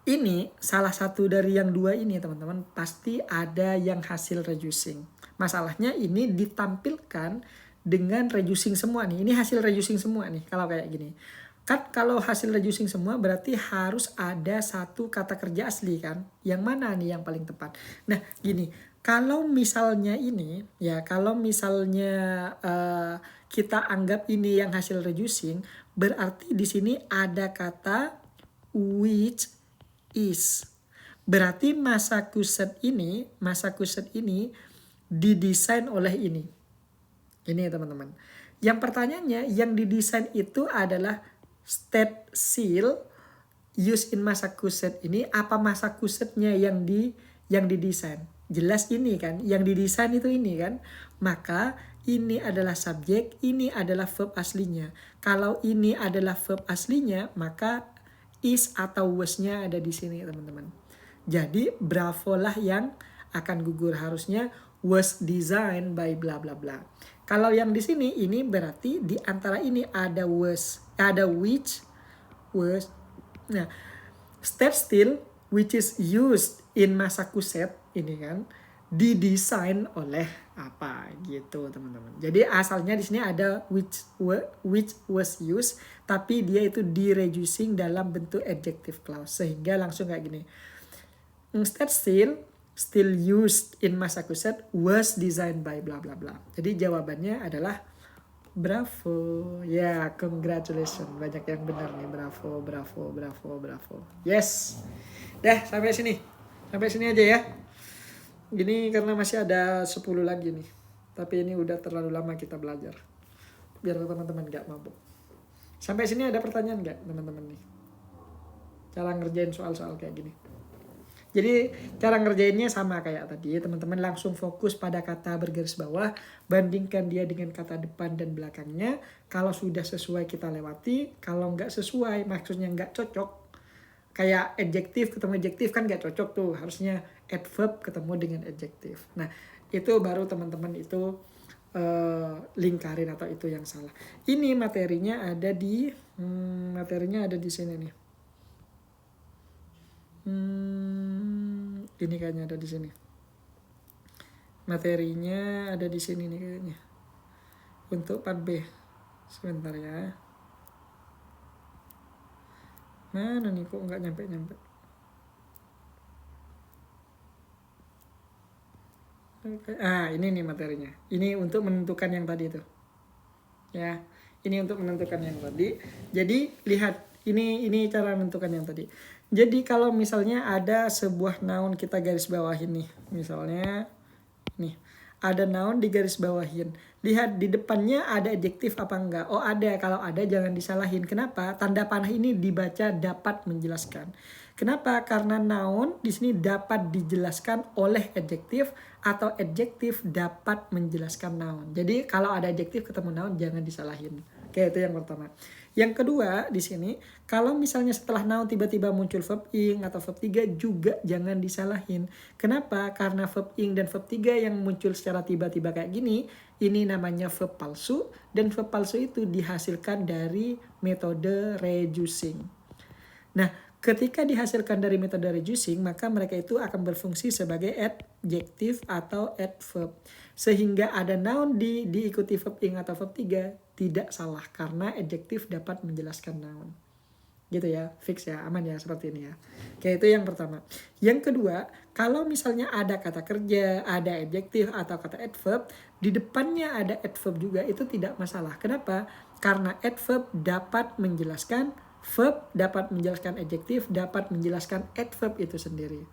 Ini salah satu dari yang dua ini teman-teman, pasti ada yang hasil reducing. Masalahnya ini ditampilkan dengan reducing semua nih. Ini hasil reducing semua nih kalau kayak gini. Kan kalau hasil reducing semua berarti harus ada satu kata kerja asli kan. Yang mana nih yang paling tepat? Nah gini, kalau misalnya ini ya, kalau misalnya kita anggap ini yang hasil reducing, berarti di sini ada kata which is. Berarti Massachusetts ini didesain oleh ini. Ini teman-teman. Yang pertanyaannya, yang didesain itu adalah state seal used in Massachusetts ini, apa Massachusetts-nya yang didesain? Jelas ini kan, yang didesain itu ini kan. Maka ini adalah subjek, ini adalah verb aslinya. Kalau ini adalah verb aslinya, maka is atau was-nya ada di sini teman-teman. Jadi Bravo lah yang akan gugur, harusnya was designed by bla bla bla. Kalau yang di sini ini berarti di antara ini ada was, ada which, was. Nah, state still which is used in Massachusetts ini kan didesain oleh apa gitu teman-teman. Jadi asalnya di sini ada which was used, tapi dia itu di-reducing dalam bentuk adjective clause sehingga langsung kayak gini. Instead still used in Massachusetts was designed by bla bla bla. Jadi jawabannya adalah Bravo. Ya, congratulations. Banyak yang benar nih. Bravo. Yes. Dah, sampai sini. Sampai sini aja ya. Gini karena masih ada 10 lagi nih. Tapi ini udah terlalu lama kita belajar. Biar teman-teman gak mabuk. Sampai sini ada pertanyaan gak teman-teman nih? Cara ngerjain soal-soal kayak gini. Jadi cara ngerjainnya sama kayak tadi. Teman-teman langsung fokus pada kata bergaris bawah. Bandingkan dia dengan kata depan dan belakangnya. Kalau sudah sesuai kita lewati. Kalau nggak sesuai, maksudnya nggak cocok. Kayak adjektif ketemu adjektif kan nggak cocok tuh. Harusnya adverb ketemu dengan adjektif. Nah itu baru teman-teman itu lingkarin atau itu yang salah. Ini materinya ada di sini nih. Ini kayaknya ada di sini. Materinya ada di sini nih kayaknya. Untuk part B. Sebentar ya. Mana nih kok nggak nyampe. Ini nih materinya. Ini untuk menentukan yang tadi itu. Ya, ini untuk menentukan yang tadi. Jadi lihat, ini cara menentukan yang tadi. Jadi kalau misalnya ada sebuah noun kita garis bawahin nih. Misalnya nih, ada noun di garis bawahin. Lihat di depannya ada adjektif apa enggak. Oh ada, kalau ada jangan disalahin. Kenapa? Tanda panah ini dibaca dapat menjelaskan. Kenapa? Karena noun di sini dapat dijelaskan oleh adjektif atau adjektif dapat menjelaskan noun. Jadi kalau ada adjektif ketemu noun jangan disalahin. Oke. Oke, itu yang pertama. Yang kedua di sini, kalau misalnya setelah noun tiba-tiba muncul verb ing atau verb 3 juga jangan disalahin. Kenapa? Karena verb ing dan verb 3 yang muncul secara tiba-tiba kayak gini, ini namanya verb palsu, dan verb palsu itu dihasilkan dari metode reducing. Nah, ketika dihasilkan dari metode reducing, maka mereka itu akan berfungsi sebagai adjektif atau adverb. Sehingga ada noun diikuti verb ing atau verb 3 tidak salah karena adjektif dapat menjelaskan noun. Gitu ya, fix ya, aman ya seperti ini ya. Oke, itu yang pertama. Yang kedua, kalau misalnya ada kata kerja, ada adjektif atau kata adverb, di depannya ada adverb juga, itu tidak masalah. Kenapa? Karena adverb dapat menjelaskan verb, dapat menjelaskan adjektif, dapat menjelaskan adverb itu sendiri.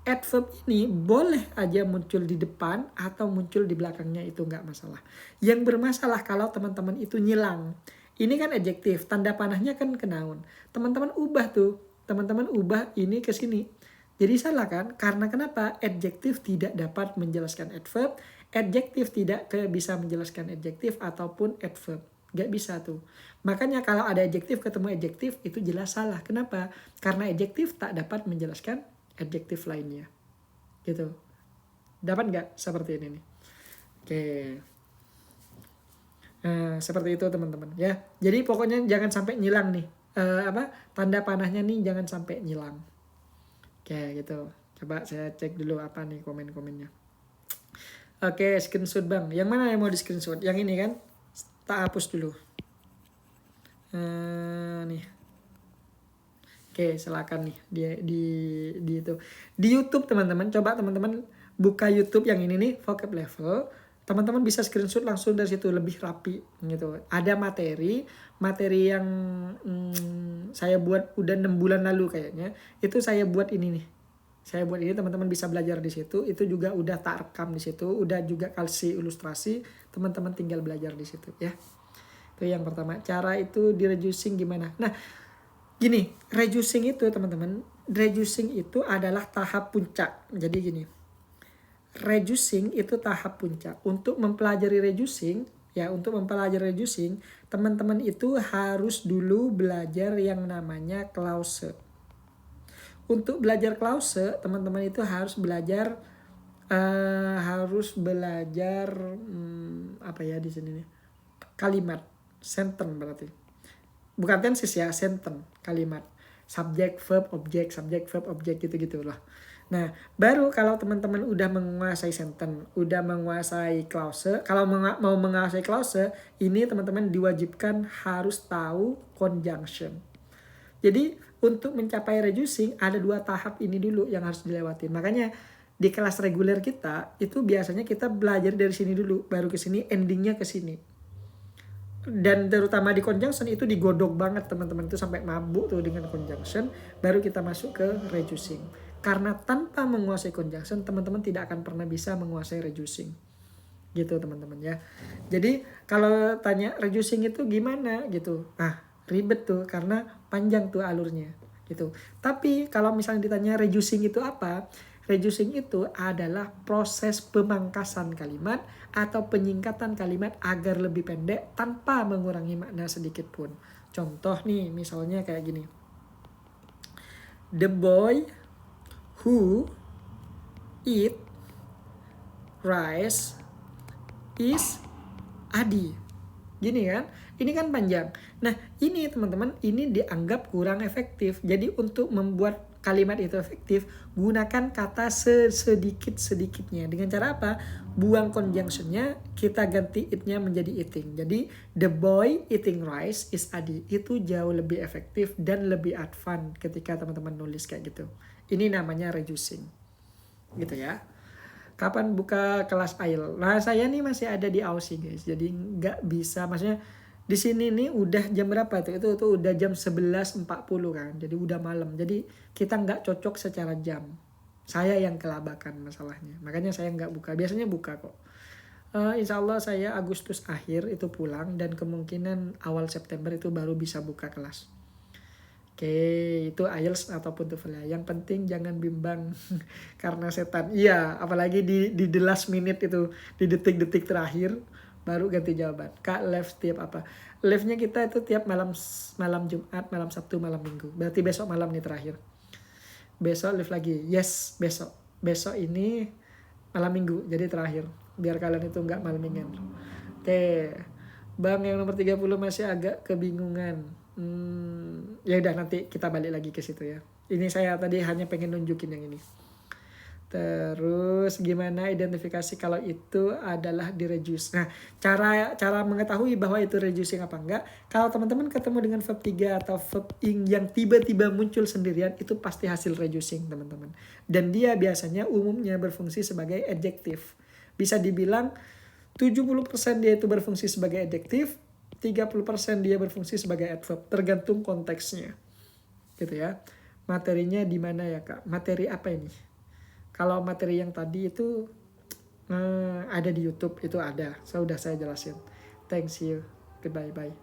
Adverb ini boleh aja muncul di depan atau muncul di belakangnya, itu nggak masalah. Yang bermasalah kalau teman-teman itu nyilang. Ini kan adjektif, tanda panahnya kan ke noun. Teman-teman ubah tuh, teman-teman ubah ini ke sini. Jadi salah kan? Karena kenapa? Adjektif tidak dapat menjelaskan adverb, adjektif tidak bisa menjelaskan adjektif ataupun adverb. Gak bisa tuh. Makanya kalau ada adjektif ketemu adjektif itu jelas salah. Kenapa? Karena adjektif tak dapat menjelaskan adjektif lainnya. Gitu. Dapat nggak seperti ini nih? Oke. Nah, seperti itu teman-teman ya. Jadi pokoknya jangan sampai nyilang nih. Tanda panahnya nih jangan sampai nyilang. Oke, gitu. Coba saya cek dulu apa nih komen-komennya. Oke, screenshot Bang. Yang mana yang mau di screenshot? Yang ini kan? Tak hapus dulu. Nih. Oke, silakan nih di itu. Di YouTube teman-teman, coba teman-teman buka YouTube yang ini nih, vocab level. Teman-teman bisa screenshot langsung dari situ, lebih rapi gitu. Ada materi yang saya buat udah 6 bulan lalu kayaknya. Itu saya buat ini nih. Saya buat ini, teman-teman bisa belajar di situ. Itu juga udah tak rekam di situ, udah juga kasih ilustrasi. Teman-teman tinggal belajar di situ ya. Itu yang pertama. Cara itu di reducing gimana? Nah, gini, reducing itu teman-teman, reducing itu adalah tahap puncak. Jadi gini, reducing itu tahap puncak. Untuk mempelajari reducing, teman-teman itu harus dulu belajar yang namanya clause. Untuk belajar clause, teman-teman itu harus belajar apa ya di sini nih? Kalimat, sentence berarti. Bukan tenses ya, sentence, kalimat. Subject, verb, object gitu-gitu lah. Nah, baru kalau teman-teman udah menguasai sentence, udah menguasai clause, kalau mau menguasai clause, ini teman-teman diwajibkan harus tahu conjunction. Jadi, untuk mencapai reducing, ada 2 tahap ini dulu yang harus dilewatin. Makanya, di kelas reguler kita, itu biasanya kita belajar dari sini dulu, baru ke sini, endingnya ke sini. Dan terutama di conjunction itu digodok banget teman-teman, itu sampai mabuk tuh dengan conjunction, baru kita masuk ke reducing. Karena tanpa menguasai conjunction, teman-teman tidak akan pernah bisa menguasai reducing. Gitu teman-teman ya. Jadi kalau tanya reducing itu gimana gitu, ribet tuh karena panjang tuh alurnya gitu. Tapi kalau misalnya ditanya reducing itu apa? Reducing itu adalah proses pemangkasan kalimat atau penyingkatan kalimat agar lebih pendek tanpa mengurangi makna sedikit pun. Contoh nih, misalnya kayak gini. The boy who eat rice is Adi. Gini kan? Ini kan panjang. Nah, ini teman-teman, ini dianggap kurang efektif. Jadi untuk membuat kalimat itu efektif, gunakan kata sedikit-sedikitnya. Dengan cara apa? Buang conjunctionnya, kita ganti it-nya menjadi eating. Jadi, the boy eating rice is Adi. Itu jauh lebih efektif dan lebih advance ketika teman-teman nulis kayak gitu. Ini namanya reducing. Gitu ya. Kapan buka kelas IELTS? Nah, saya nih masih ada di Aussie guys. Jadi nggak bisa, maksudnya di sini nih udah jam berapa tuh? Itu udah jam 11.40 kan. Jadi udah malam. Jadi kita nggak cocok secara jam. Saya yang kelabakan masalahnya. Makanya saya nggak buka. Biasanya buka kok. Insya Allah saya Agustus akhir itu pulang. Dan kemungkinan awal September itu baru bisa buka kelas. Oke, itu IELTS ataupun TOEFL. Yang penting jangan bimbang karena setan. Iya, apalagi di the last minute itu, di detik-detik terakhir. baru ganti jawaban. Kak live tiap apa? Live-nya kita itu tiap malam malam Jumat, malam Sabtu, malam Minggu. Berarti besok malam nih terakhir. Besok live lagi. Yes, besok. Besok ini malam Minggu, jadi terakhir. Biar kalian itu nggak malmingan. Oke. Bang yang nomor 30 masih agak kebingungan. Ya udah nanti kita balik lagi ke situ ya. Ini saya tadi hanya pengen nunjukin yang ini. Terus gimana identifikasi kalau itu adalah di reduce. Nah, cara mengetahui bahwa itu reducing apa enggak, kalau teman-teman ketemu dengan verb 3 atau verb ing yang tiba-tiba muncul sendirian, itu pasti hasil reducing, teman-teman. Dan dia biasanya umumnya berfungsi sebagai adjektif. Bisa dibilang 70% dia itu berfungsi sebagai adjektif, 30% dia berfungsi sebagai adverb, tergantung konteksnya. Gitu ya. Materinya di mana ya, Kak? Materi apa ini? Kalau materi yang tadi itu ada di YouTube, itu ada. Sudah saya jelasin. Thanks you. Goodbye, bye.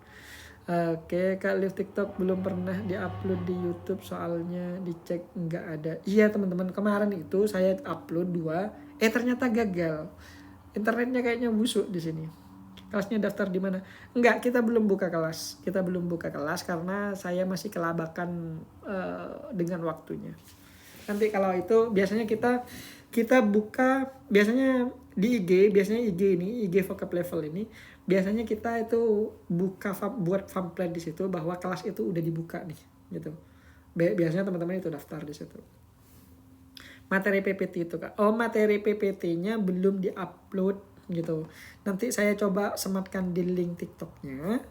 Oke, Kak live TikTok belum pernah diupload di YouTube soalnya dicek nggak ada. Iya teman-teman, kemarin itu saya upload 2, ternyata gagal. Internetnya kayaknya busuk di sini. Kelasnya daftar di mana? Enggak, kita belum buka kelas. Kita belum buka kelas karena saya masih kelabakan dengan waktunya. Nanti kalau itu biasanya kita buka biasanya di IG, biasanya IG vocab level ini biasanya kita itu buka buat pamflet di situ bahwa kelas itu udah dibuka nih gitu. Biasanya teman-teman itu daftar di situ. Materi PPT itu Kak. Oh, materi PPT-nya belum diupload gitu. Nanti saya coba sematkan di link TikTok-nya.